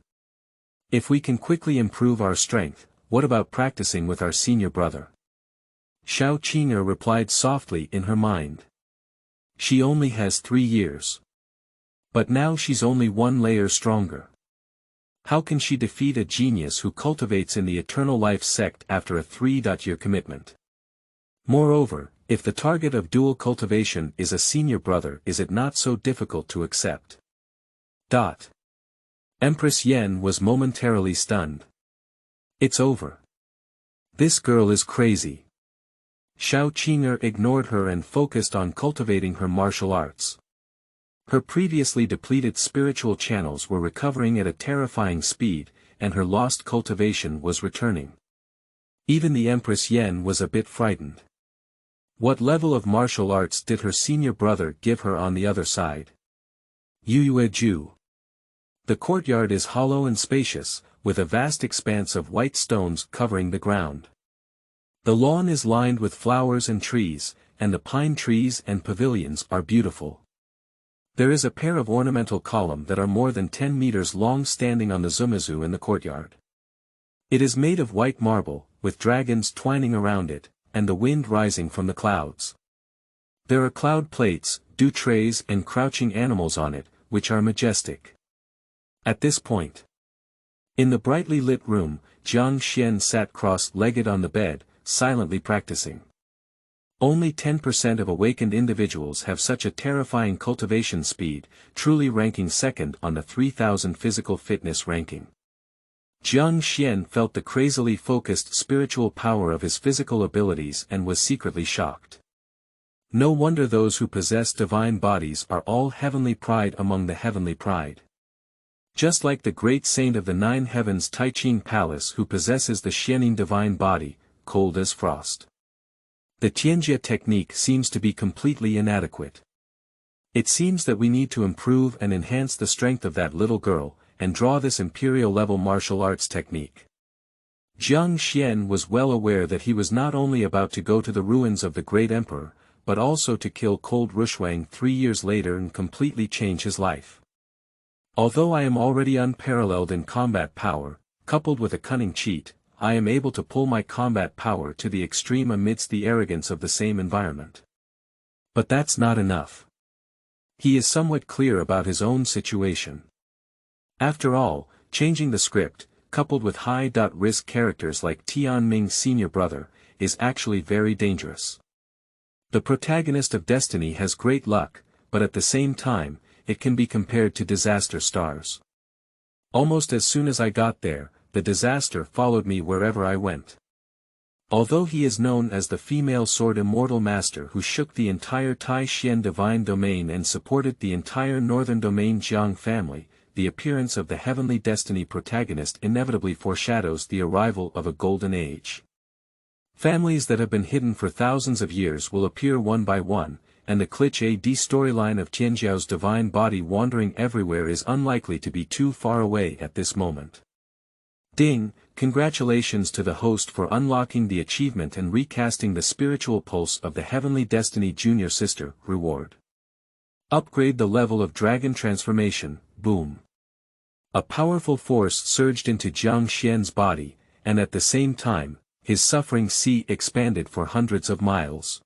If we can quickly improve our strength, what about practicing with our senior brother? Xiao Qing'er replied softly in her mind. She only has 3 years. But now she's only 1 layer stronger. How can she defeat a genius who cultivates in the Eternal Life sect after a 3-year commitment? Moreover, if the target of dual cultivation is a senior brother, is it not so difficult to accept? Empress Yan was momentarily stunned. It's over. This girl is crazy. Xiao Qing'er ignored her and focused on cultivating her martial arts. Her previously depleted spiritual channels were recovering at a terrifying speed, and her lost cultivation was returning. Even the Empress Yan was a bit frightened. What level of martial arts did her senior brother give her on the other side? Yueju. The courtyard is hollow and spacious, with a vast expanse of white stones covering the ground. The lawn is lined with flowers and trees, and the pine trees and pavilions are beautiful. There is a pair of ornamental columns that are more than 10 meters long standing on the zumazu in the courtyard. It is made of white marble, with dragons twining around it, and the wind rising from the clouds. There are cloud plates, dew trays and crouching animals on it, which are majestic. At this point, in the brightly lit room, Jiang Xuan sat cross-legged on the bed, silently practicing. Only 10% of awakened individuals have such a terrifying cultivation speed, truly ranking second on the 3000 physical fitness ranking. Jiang Xuan felt the crazily focused spiritual power of his physical abilities and was secretly shocked. No wonder those who possess divine bodies are all heavenly pride among the heavenly pride. Just like the great saint of the 9 heavens Taiching Palace who possesses the Xianing divine body, cold as frost. The Tianjia technique seems to be completely inadequate. It seems that we need to improve and enhance the strength of that little girl, and draw this imperial-level martial arts technique. Jiang Xuan was well aware that he was not only about to go to the ruins of the great emperor, but also to kill Cold Rushuang 3 years later and completely change his life. Although I am already unparalleled in combat power, coupled with a cunning cheat, I am able to pull my combat power to the extreme amidst the arrogance of the same environment. But that's not enough. He is somewhat clear about his own situation. After all, changing the script, coupled with high-risk characters like Tianming Senior Brother, is actually very dangerous. The protagonist of Destiny has great luck, but at the same time, it can be compared to disaster stars. Almost as soon as I got there, the disaster followed me wherever I went. Although he is known as the female sword immortal master who shook the entire Tai Xian divine domain and supported the entire northern domain Jiang family, the appearance of the Heavenly Destiny protagonist inevitably foreshadows the arrival of a golden age. Families that have been hidden for thousands of years will appear one by one, and the cliché storyline of Tianjiao's divine body wandering everywhere is unlikely to be too far away at this moment. Ding, congratulations to the host for unlocking the achievement and recasting the spiritual pulse of the Heavenly Destiny Junior Sister, reward. Upgrade the level of dragon transformation, boom. A powerful force surged into Jiang Xuan's body, and at the same time, his suffering sea expanded for hundreds of miles.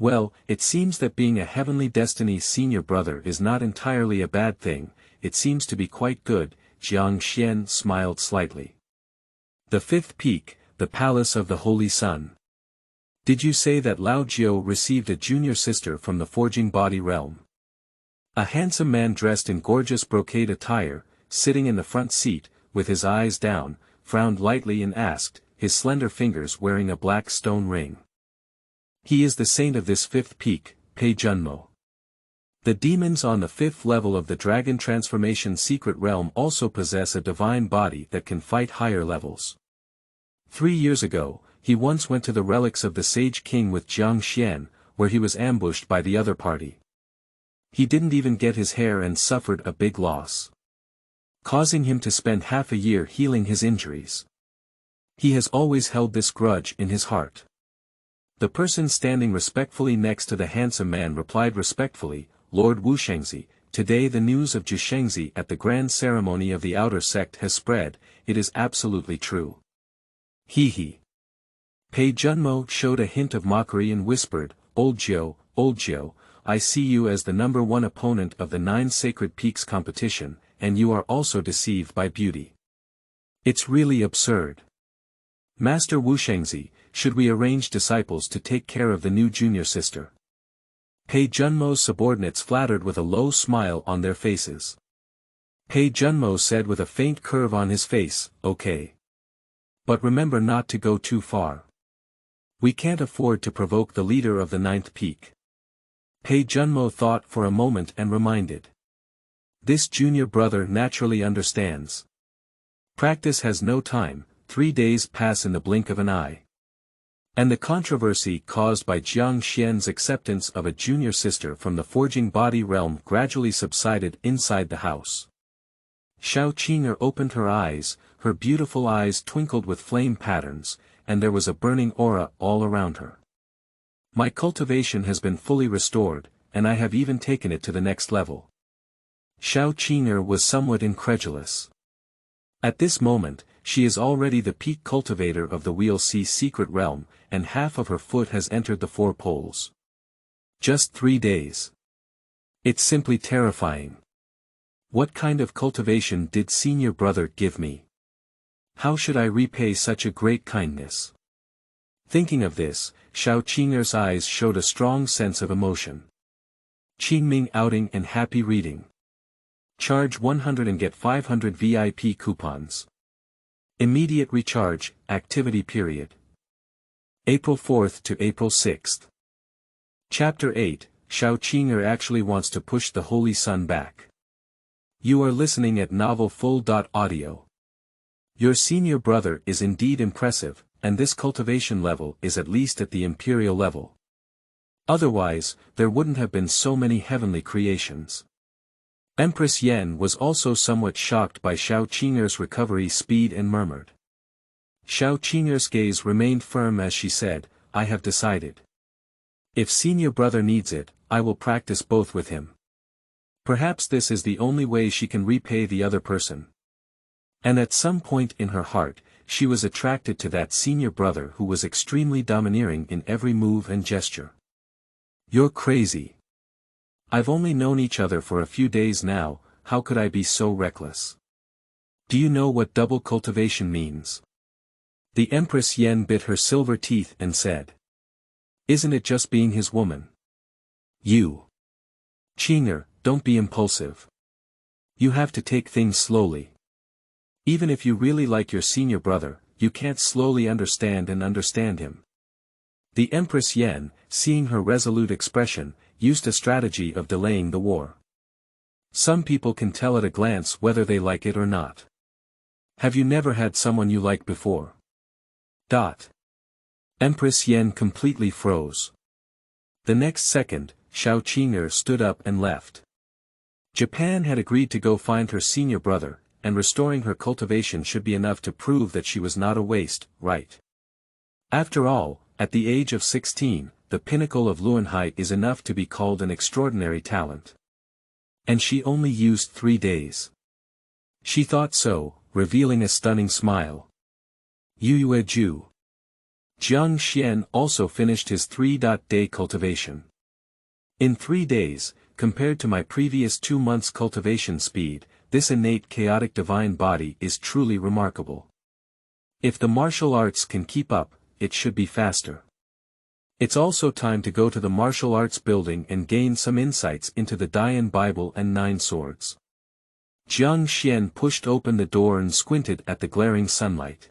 Well, it seems that being a Heavenly Destiny senior brother is not entirely a bad thing, it seems to be quite good. Jiang Xuan smiled slightly. The fifth peak, the Palace of the Holy Sun. Did you say that Lao Jiao received a junior sister from the forging body realm? A handsome man dressed in gorgeous brocade attire, sitting in the front seat, with his eyes down, frowned lightly and asked, his slender fingers wearing a black stone ring. He is the saint of this fifth peak, Pei Junmo. The demons on the fifth level of the Dragon Transformation secret realm also possess a divine body that can fight higher levels. 3 years ago, he once went to the relics of the Sage King with Jiang Xuan, where he was ambushed by the other party. He didn't even get his hair and suffered a big loss, causing him to spend half a year healing his injuries. He has always held this grudge in his heart. The person standing respectfully next to the handsome man replied respectfully, Lord Wu Shengzi, today the news of Shengzi at the grand ceremony of the outer sect has spread, it is absolutely true. He. Pei Junmo showed a hint of mockery and whispered, Old Jiao, I see you as the number one opponent of the 9 Sacred Peaks competition, and you are also deceived by beauty. It's really absurd. Master Wu Shengzi, should we arrange disciples to take care of the new junior sister? Pei Junmo's subordinates flattered with a low smile on their faces. Pei Junmo said with a faint curve on his face, okay. But remember not to go too far. We can't afford to provoke the leader of the 9th peak. Pei Junmo thought for a moment and reminded. This junior brother naturally understands. Practice has no time, 3 days pass in the blink of an eye. And the controversy caused by Jiang Xuan's acceptance of a junior sister from the forging body realm gradually subsided inside the house. Xiao Qing'er opened her eyes, her beautiful eyes twinkled with flame patterns, and there was a burning aura all around her. My cultivation has been fully restored, and I have even taken it to the next level. Xiao Qing'er was somewhat incredulous. At this moment, she is already the peak cultivator of the Wheel C secret realm, and half of her foot has entered the 4 poles. Just 3 days. It's simply terrifying. What kind of cultivation did Senior Brother give me? How should I repay such a great kindness? Thinking of this, Xiao Qing'er's eyes showed a strong sense of emotion. Qingming outing and happy reading. Charge 100 and get 500 VIP coupons. Immediate recharge, activity period. April 4th to April 6th. Chapter 8, Xiao Qing'er actually wants to push the Holy Sun back. You are listening at novelfull.audio. Your senior brother is indeed impressive, and this cultivation level is at least at the imperial level. Otherwise, there wouldn't have been so many heavenly creations. Empress Yan was also somewhat shocked by Xiao Qing'er's recovery speed and murmured. Xiao Qing'er's gaze remained firm as she said, I have decided. If senior brother needs it, I will practice both with him. Perhaps this is the only way she can repay the other person. And at some point in her heart, she was attracted to that senior brother who was extremely domineering in every move and gesture. You're crazy. I've only known each other for a few days now, how could I be so reckless? Do you know what double cultivation means? The Empress Yan bit her silver teeth and said. Isn't it just being his woman? You. Qing'er, don't be impulsive. You have to take things slowly. Even if you really like your senior brother, you can't slowly understand him. The Empress Yan, seeing her resolute expression, used a strategy of delaying the war. Some people can tell at a glance whether they like it or not. Have you never had someone you like before? Empress Yan completely froze. The next second, Qing'er stood up and left. Japan had agreed to go find her senior brother, and restoring her cultivation should be enough to prove that she was not a waste, right? After all, at the age of 16, the pinnacle of Luanhai is enough to be called an extraordinary talent. And she only used 3 days. She thought so, revealing a stunning smile. Yuyue Ju. Jiang Xuan also finished his 3-day cultivation. In 3 days, compared to my previous 2 months' cultivation speed, this innate chaotic divine body is truly remarkable. If the martial arts can keep up, it should be faster. It's also time to go to the martial arts building and gain some insights into the Dayan Bible and 9 swords. Jiang Xuan pushed open the door and squinted at the glaring sunlight.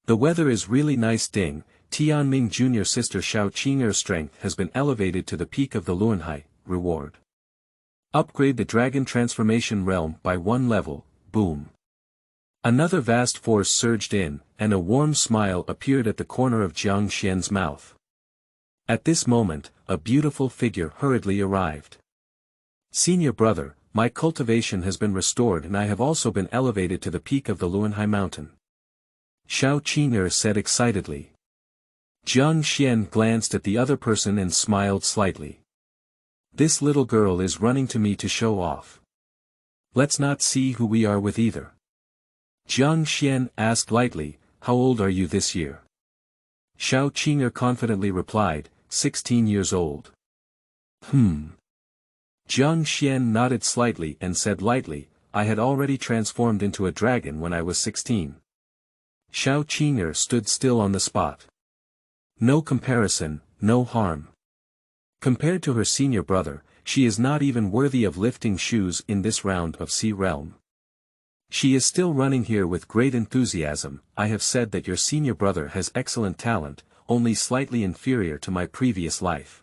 The weather is really nice. Tianming Jr. Sister Qing'er's strength has been elevated to the peak of the Luanhai. Reward. Upgrade the dragon transformation realm by 1 level, boom. Another vast force surged in, and a warm smile appeared at the corner of Jiang Xuan's mouth. At this moment, a beautiful figure hurriedly arrived. Senior brother, my cultivation has been restored and I have also been elevated to the peak of the Luanhai mountain. Qing'er said excitedly. Jiang Xuan glanced at the other person and smiled slightly. This little girl is running to me to show off. Let's not see who we are with either. Jiang Xuan asked lightly, how old are you this year? Qing'er confidently replied, 16 years old. Jiang Xuan nodded slightly and said lightly, I had already transformed into a dragon when I was 16. Qing'er stood still on the spot. No comparison, no harm. Compared to her senior brother, she is not even worthy of lifting shoes in this round of Sea Realm. She is still running here with great enthusiasm. I have said that your senior brother has excellent talent, only slightly inferior to my previous life.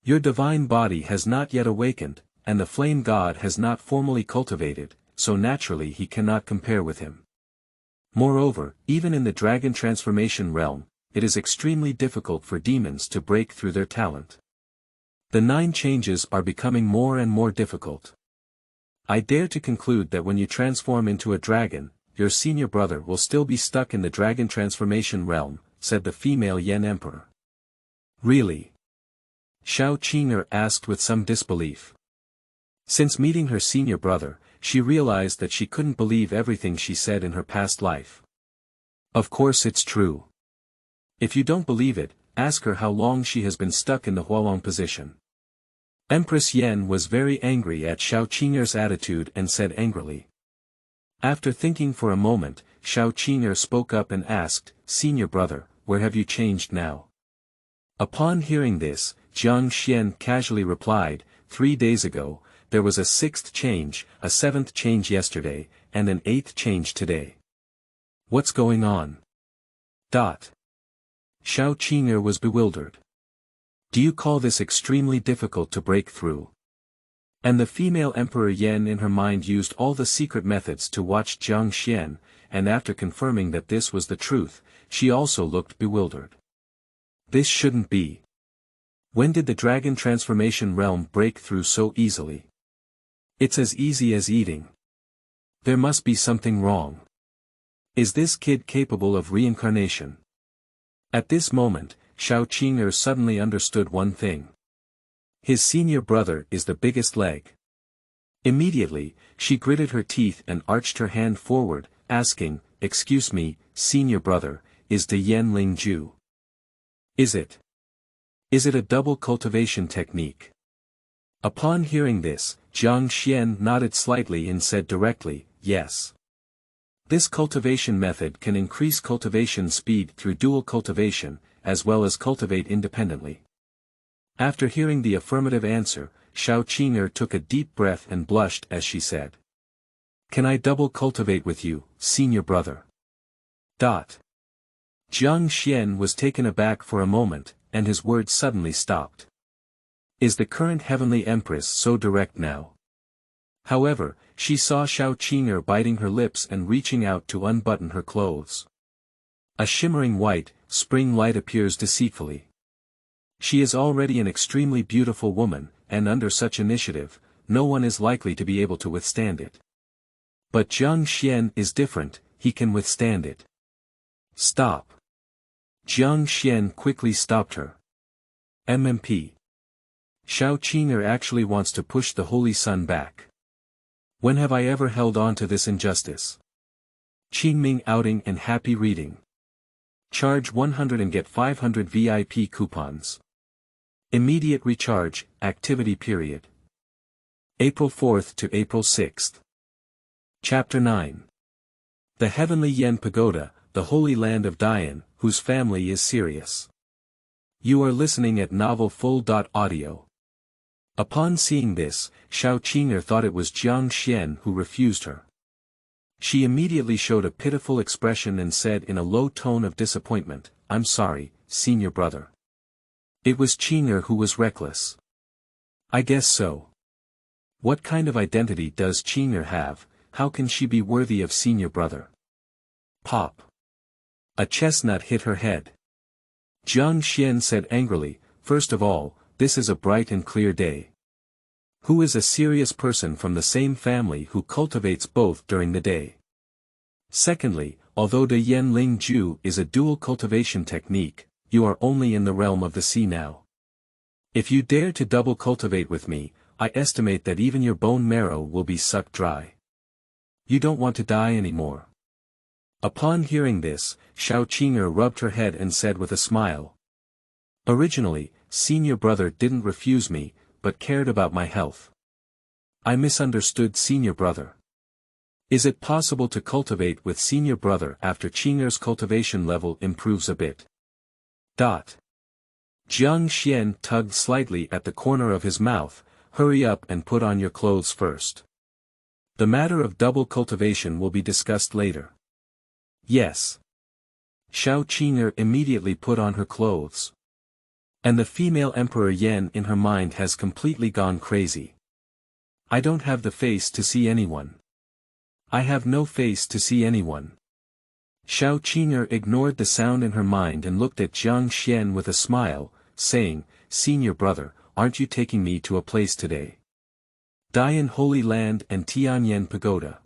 Your divine body has not yet awakened, and the flame god has not formally cultivated, so naturally he cannot compare with him. Moreover, even in the dragon transformation realm, it is extremely difficult for demons to break through their talent. The 9 changes are becoming more and more difficult. I dare to conclude that when you transform into a dragon, your senior brother will still be stuck in the dragon transformation realm, said the female Yan Emperor. Really? Qing'er asked with some disbelief. Since meeting her senior brother, she realized that she couldn't believe everything she said in her past life. Of course it's true. If you don't believe it, ask her how long she has been stuck in the Hualong position. Empress Yan was very angry at Qing'er's attitude and said angrily. After thinking for a moment, Qing'er spoke up and asked, Senior brother, where have you changed now? Upon hearing this, Jiang Xuan casually replied, 3 days ago, there was a 6th change, a 7th change yesterday, and an 8th change today. What's going on? Qing'er was bewildered. Do you call this extremely difficult to break through? And the female Emperor Yan in her mind used all the secret methods to watch Jiang Xuan, and after confirming that this was the truth, she also looked bewildered. This shouldn't be. When did the dragon transformation realm break through so easily? It's as easy as eating. There must be something wrong. Is this kid capable of reincarnation? At this moment, Qing'er suddenly understood one thing. His senior brother is the biggest leg. Immediately, she gritted her teeth and arched her hand forward, asking, Excuse me, senior brother, is Dayan Ling Ju? Is it? Is it a double cultivation technique? Upon hearing this, Jiang Xuan nodded slightly and said directly, yes. This cultivation method can increase cultivation speed through dual cultivation, as well as cultivate independently. After hearing the affirmative answer, Qing'er took a deep breath and blushed as she said. Can I double cultivate with you, Senior Brother? Jiang Xuan was taken aback for a moment, and his words suddenly stopped. Is the current Heavenly Empress so direct now? However, she saw Qing'er biting her lips and reaching out to unbutton her clothes. A shimmering white, spring light appears deceitfully. She is already an extremely beautiful woman, and under such initiative, no one is likely to be able to withstand it. But Jiang Xuan is different, he can withstand it. Stop. Jiang Xuan quickly stopped her. MMP. Qing'er actually wants to push the Holy Sun back. When have I ever held on to this injustice? Tianming outing and happy reading. Charge 100 and get 500 VIP coupons. Immediate recharge, activity period. April 4th to April 6th. Chapter 9. The Heavenly Yen Pagoda, the Holy Land of Dayan, whose family is serious. You are listening at novel full.audio. Upon seeing this, Qing'er thought it was Jiang Xuan who refused her. She immediately showed a pitiful expression and said in a low tone of disappointment, I'm sorry, Senior Brother. It was Qing'er who was reckless. I guess so. What kind of identity does Qing'er have? How can she be worthy of Senior Brother? Pop. A chestnut hit her head. Jiang Xuan said angrily, first of all, this is a bright and clear day. Who is a serious person from the same family who cultivates both during the day? Secondly, although the Yen Ling Ju is a dual cultivation technique, you are only in the realm of the sea now. If you dare to double cultivate with me, I estimate that even your bone marrow will be sucked dry. You don't want to die anymore. Upon hearing this, Qing'er rubbed her head and said with a smile. Originally, Senior Brother didn't refuse me, but cared about my health. I misunderstood Senior Brother. Is it possible to cultivate with Senior Brother after Qing'er's cultivation level improves a bit? Jiang Xuan tugged slightly at the corner of his mouth, hurry up and put on your clothes first. The matter of double cultivation will be discussed later. Yes. Qing'er immediately put on her clothes. And the female Emperor Yen in her mind has completely gone crazy. I don't have the face to see anyone. I have no face to see anyone. Qing'er ignored the sound in her mind and looked at Jiang Xuan with a smile, saying, Senior Brother, aren't you taking me to a place today? Dayan Holy Land and Tianyin Pagoda.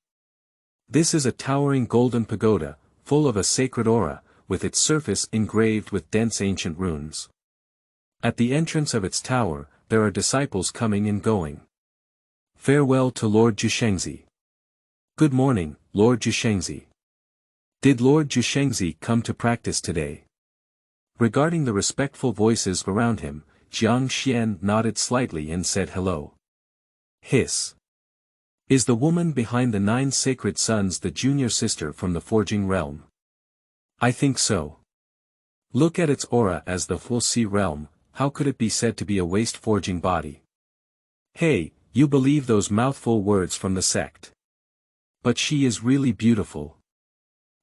This is a towering golden pagoda, full of a sacred aura, with its surface engraved with dense ancient runes. At the entrance of its tower, there are disciples coming and going. Farewell to Lord Shengzi. Good morning, Lord Shengzi. Did Lord Shengzi come to practice today? Regarding the respectful voices around him, Jiang Xuan nodded slightly and said hello. Hiss. Is the woman behind the 9 sacred sons the junior sister from the forging realm? I think so. Look at its aura as the full sea realm, how could it be said to be a waste forging body? Hey, you believe those mouthful words from the sect. But she is really beautiful.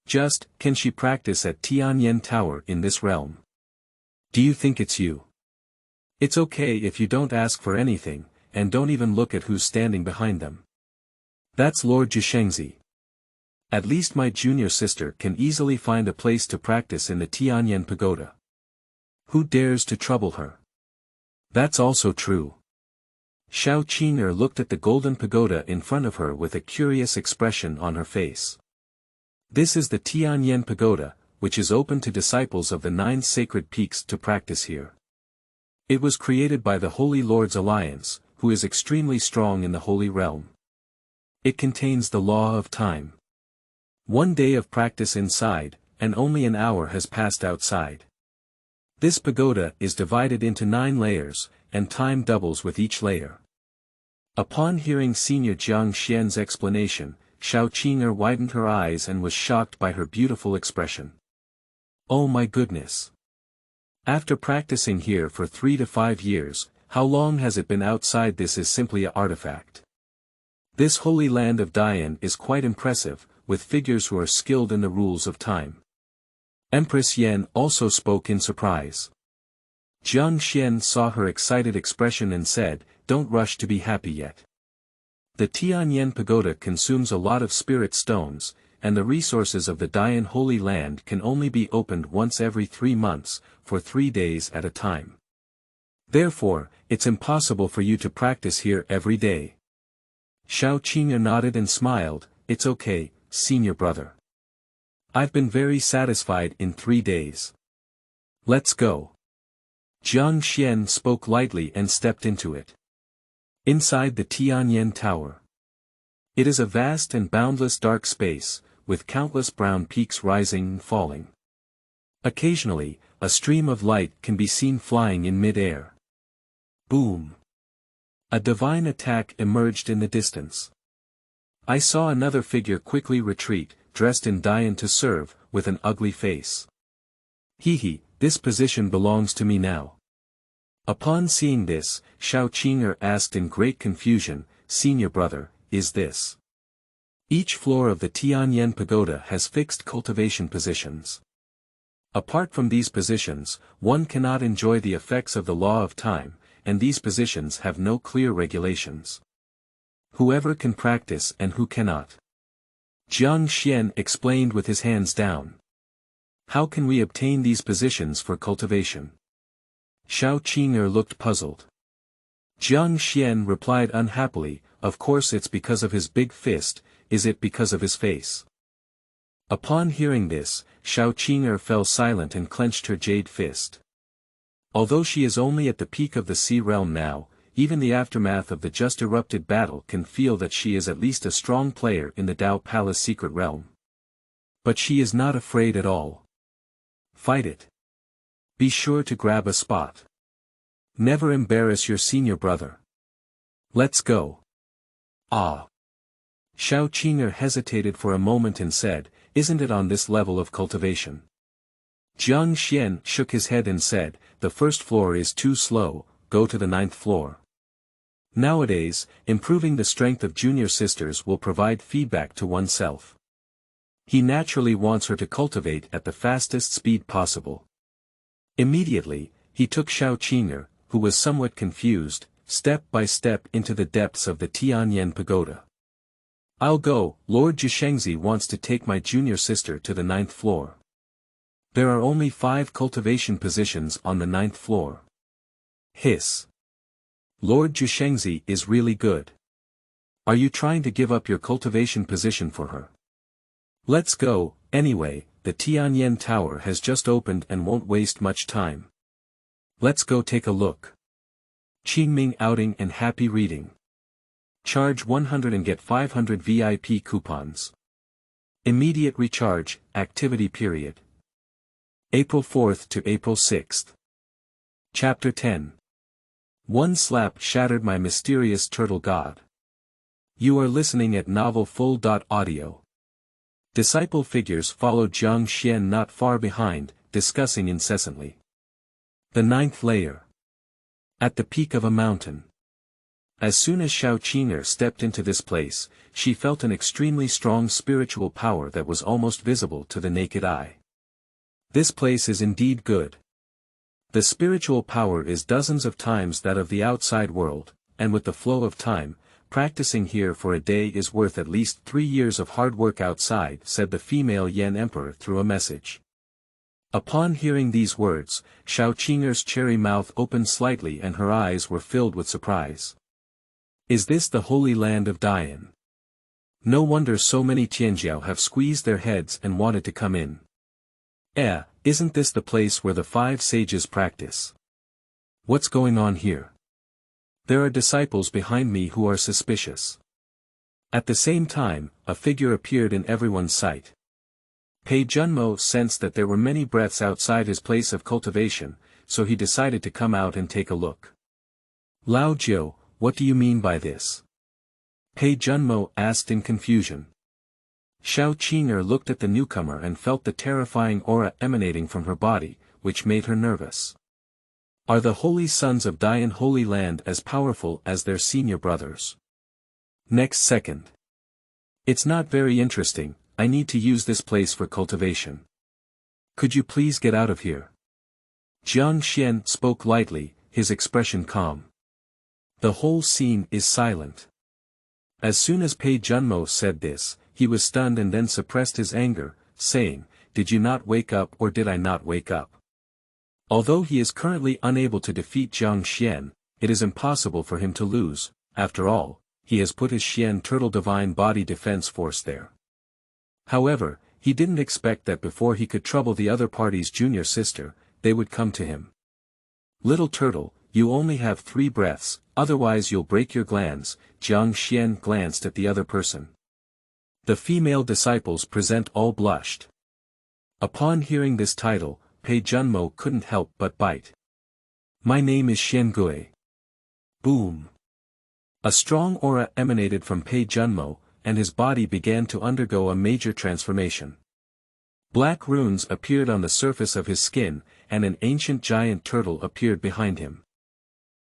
Just, can she practice at Tianyin Tower in this realm? Do you think it's you? It's okay if you don't ask for anything, and don't even look at who's standing behind them. That's Lord Shengzi. At least my junior sister can easily find a place to practice in the Tianyin Pagoda. Who dares to trouble her? That's also true. Qing'er looked at the golden pagoda in front of her with a curious expression on her face. This is the Tianyin Pagoda, which is open to disciples of the 9 sacred peaks to practice here. It was created by the Holy Lord's Alliance, who is extremely strong in the Holy Realm. It contains the law of time. 1 day of practice inside, and only an hour has passed outside. This pagoda is divided into 9 layers, and time doubles with each layer. Upon hearing Senior Jiang Xuan's explanation, Qing'er widened her eyes and was shocked by her beautiful expression. Oh my goodness! After practicing here for 3 to 5 years, how long has it been outside? This is simply an artifact. This holy land of Dayan is quite impressive, with figures who are skilled in the rules of time. Empress Yan also spoke in surprise. Jiang Xuan saw her excited expression and said, "Don't rush to be happy yet. The Tianyan Pagoda consumes a lot of spirit stones, and the resources of the Dayan Holy Land can only be opened once every 3 months, for 3 days at a time. Therefore, it's impossible for you to practice here every day." Qing'er nodded and smiled. "It's okay, Senior Brother. I've been very satisfied in 3 days. Let's go." Jiang Xuan spoke lightly and stepped into it. Inside the Tianyan Tower. It is a vast and boundless dark space, with countless brown peaks rising and falling. Occasionally, a stream of light can be seen flying in mid-air. Boom! A divine attack emerged in the distance. I saw another figure quickly retreat, dressed in Dayan to serve, with an ugly face. Hee, this position belongs to me now. Upon seeing this, Qing'er asked in great confusion, "Senior Brother, is this?" Each floor of the Tianyan Pagoda has fixed cultivation positions. Apart from these positions, one cannot enjoy the effects of the law of time, and these positions have no clear regulations. Whoever can practice and who cannot. Jiang Xuan explained with his hands down. "How can we obtain these positions for cultivation?" Qing'er looked puzzled. Jiang Xuan replied unhappily, "Of course it's because of his big fist, is it because of his face?" Upon hearing this, Qing'er fell silent and clenched her jade fist. Although she is only at the peak of the sea realm now, even the aftermath of the just erupted battle can feel that she is at least a strong player in the Dao Palace secret realm. But she is not afraid at all. Fight it. Be sure to grab a spot. Never embarrass your senior brother. Let's go. Ah. Qing'er hesitated for a moment and said, "Isn't it on this level of cultivation?" Jiang Xuan shook his head and said, "The first floor is too slow, go to the 9th floor. Nowadays, improving the strength of junior sisters will provide feedback to oneself." He naturally wants her to cultivate at the fastest speed possible. Immediately, he took Qing'er, who was somewhat confused, step by step into the depths of the Tianyan Pagoda. "I'll go, Lord Shengzi wants to take my junior sister to the 9th floor. There are only 5 cultivation positions on the 9th floor." Hiss. "Lord Shengzi is really good. Are you trying to give up your cultivation position for her?" "Let's go, anyway, the Tianyan Tower has just opened and won't waste much time. Let's go take a look." Qingming outing and happy reading. Charge 100 and get 500 VIP coupons. Immediate recharge, activity period. April 4th to April 6th. Chapter 10. One slap shattered my mysterious turtle god. You are listening at novel full.audio. Disciple figures followed Jiang Xuan not far behind, discussing incessantly. The 9th layer. At the peak of a mountain. As soon as Qing'er stepped into this place, she felt an extremely strong spiritual power that was almost visible to the naked eye. This place is indeed good. The spiritual power is dozens of times that of the outside world, and with the flow of time, practicing here for a day is worth at least 3 years of hard work outside, said the female Yan Emperor through a message. Upon hearing these words, Qing'er's cherry mouth opened slightly and her eyes were filled with surprise. Is this the Holy Land of Dayan? No wonder so many Tianjiao have squeezed their heads and wanted to come in. Isn't this the place where the 5 sages practice? What's going on here? There are disciples behind me who are suspicious. At the same time, a figure appeared in everyone's sight. Pei Junmo sensed that there were many breaths outside his place of cultivation, so he decided to come out and take a look. Lao Jiu, what do you mean by this? Pei Junmo asked in confusion. Qing'er looked at the newcomer and felt the terrifying aura emanating from her body, which made her nervous. Are the holy sons of Dayan Holy Land as powerful as their senior brothers? Next second. It's not very interesting, I need to use this place for cultivation. Could you please get out of here? Jiang Xuan spoke lightly, his expression calm. The whole scene is silent. As soon as Pei Junmo said this, he was stunned and then suppressed his anger, saying, "Did you not wake up or did I not wake up?" Although he is currently unable to defeat Jiang Xuan, it is impossible for him to lose. After all, he has put his Xian Turtle Divine Body Defense Force there. However, he didn't expect that before he could trouble the other party's junior sister, they would come to him. "Little turtle, you only have 3 breaths, otherwise you'll break your glands." Jiang Xuan glanced at the other person. The female disciples present all blushed. Upon hearing this title, Pei Junmo couldn't help but bite. "My name is Shengzi." Boom. A strong aura emanated from Pei Junmo, and his body began to undergo a major transformation. Black runes appeared on the surface of his skin, and an ancient giant turtle appeared behind him.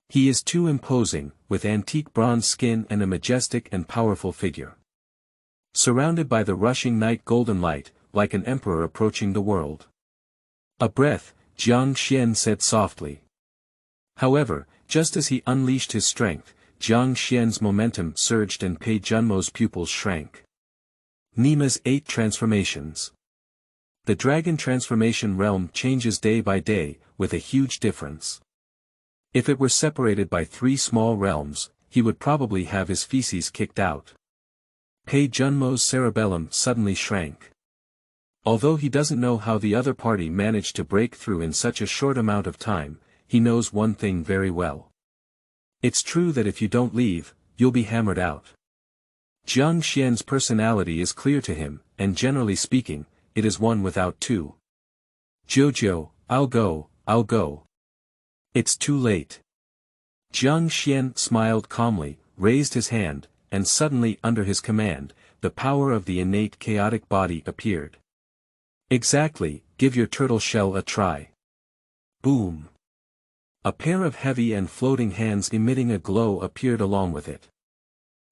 He is too imposing, with antique bronze skin and a majestic and powerful figure. Surrounded by the rushing night golden light, like an emperor approaching the world. "A breath," Jiang Xuan said softly. However, just as he unleashed his strength, Jiang Xuan's momentum surged and Pei Junmo's pupils shrank. Nima's 8 transformations. The dragon transformation realm changes day by day, with a huge difference. If it were separated by 3 small realms, he would probably have his feces kicked out. Pei Junmo's cerebellum suddenly shrank. Although he doesn't know how the other party managed to break through in such a short amount of time, he knows one thing very well. It's true that if you don't leave, you'll be hammered out. Jiang Xuan's personality is clear to him, and generally speaking, it is one without two. "Jojo, I'll go. It's too late." Jiang Xuan smiled calmly, raised his hand, and suddenly under his command, the power of the innate chaotic body appeared. "Exactly, give your turtle shell a try." Boom. A pair of heavy and floating hands emitting a glow appeared along with it.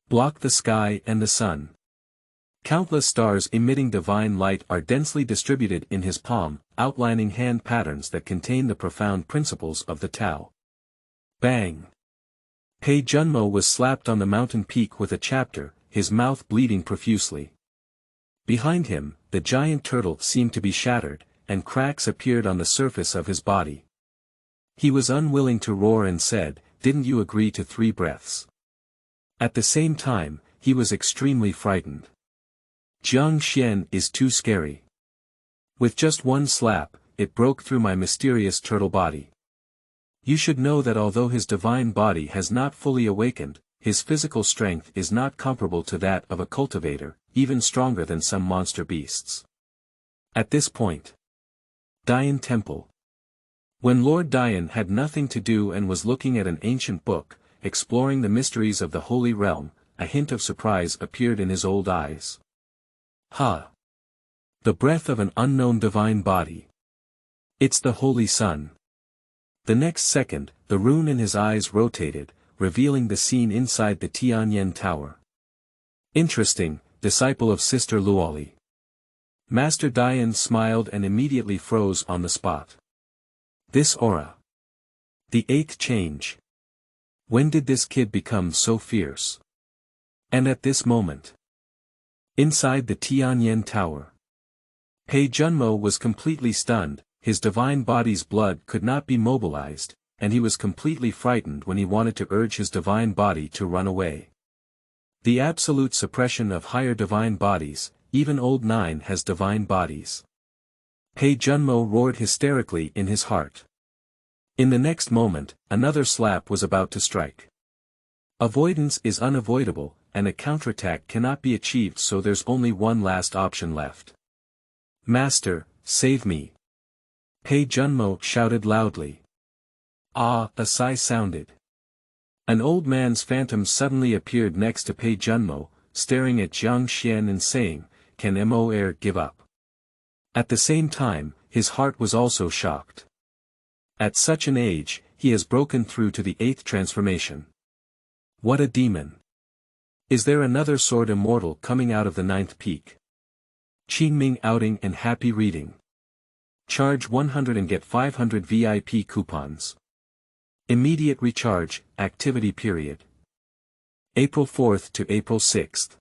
Block the sky and the sun. Countless stars emitting divine light are densely distributed in his palm, outlining hand patterns that contain the profound principles of the Tao. Bang! Pei Junmo was slapped on the mountain peak with a chapter, his mouth bleeding profusely. Behind him, the giant turtle seemed to be shattered, and cracks appeared on the surface of his body. He was unwilling to roar and said, "Didn't you agree to 3 breaths?" At the same time, he was extremely frightened. Jiang Xuan is too scary. With just one slap, it broke through my mysterious turtle body. You should know that although his divine body has not fully awakened, his physical strength is not comparable to that of a cultivator, even stronger than some monster beasts. At this point, Dayan Temple. When Lord Dayan had nothing to do and was looking at an ancient book, exploring the mysteries of the Holy Realm, a hint of surprise appeared in his old eyes. Ha! The breath of an unknown divine body. It's the Holy Sun. The next second, the rune in his eyes rotated, revealing the scene inside the Tianyan Tower. Interesting, disciple of Sister Luoli. Master Dayan smiled and immediately froze on the spot. This aura. The 8th change. When did this kid become so fierce? And at this moment. Inside the Tianyan Tower. Pei Junmo was completely stunned, his divine body's blood could not be mobilized, and he was completely frightened when he wanted to urge his divine body to run away. The absolute suppression of higher divine bodies, even Old Nine has divine bodies. Pei Junmo roared hysterically in his heart. In the next moment, another slap was about to strike. Avoidance is unavoidable, and a counterattack cannot be achieved, so there's only one last option left. "Master, save me!" Pei Junmo shouted loudly. Ah! A sigh sounded. An old man's phantom suddenly appeared next to Pei Junmo, staring at Jiang Xuan and saying, "Can Mo give up?" At the same time, his heart was also shocked. At such an age, he has broken through to the 8th transformation. What a demon! Is there another sword immortal coming out of the 9th peak? Qingming outing and happy reading. Charge 100 and get 500 VIP coupons. Immediate recharge, activity period. April 4th to April 6th.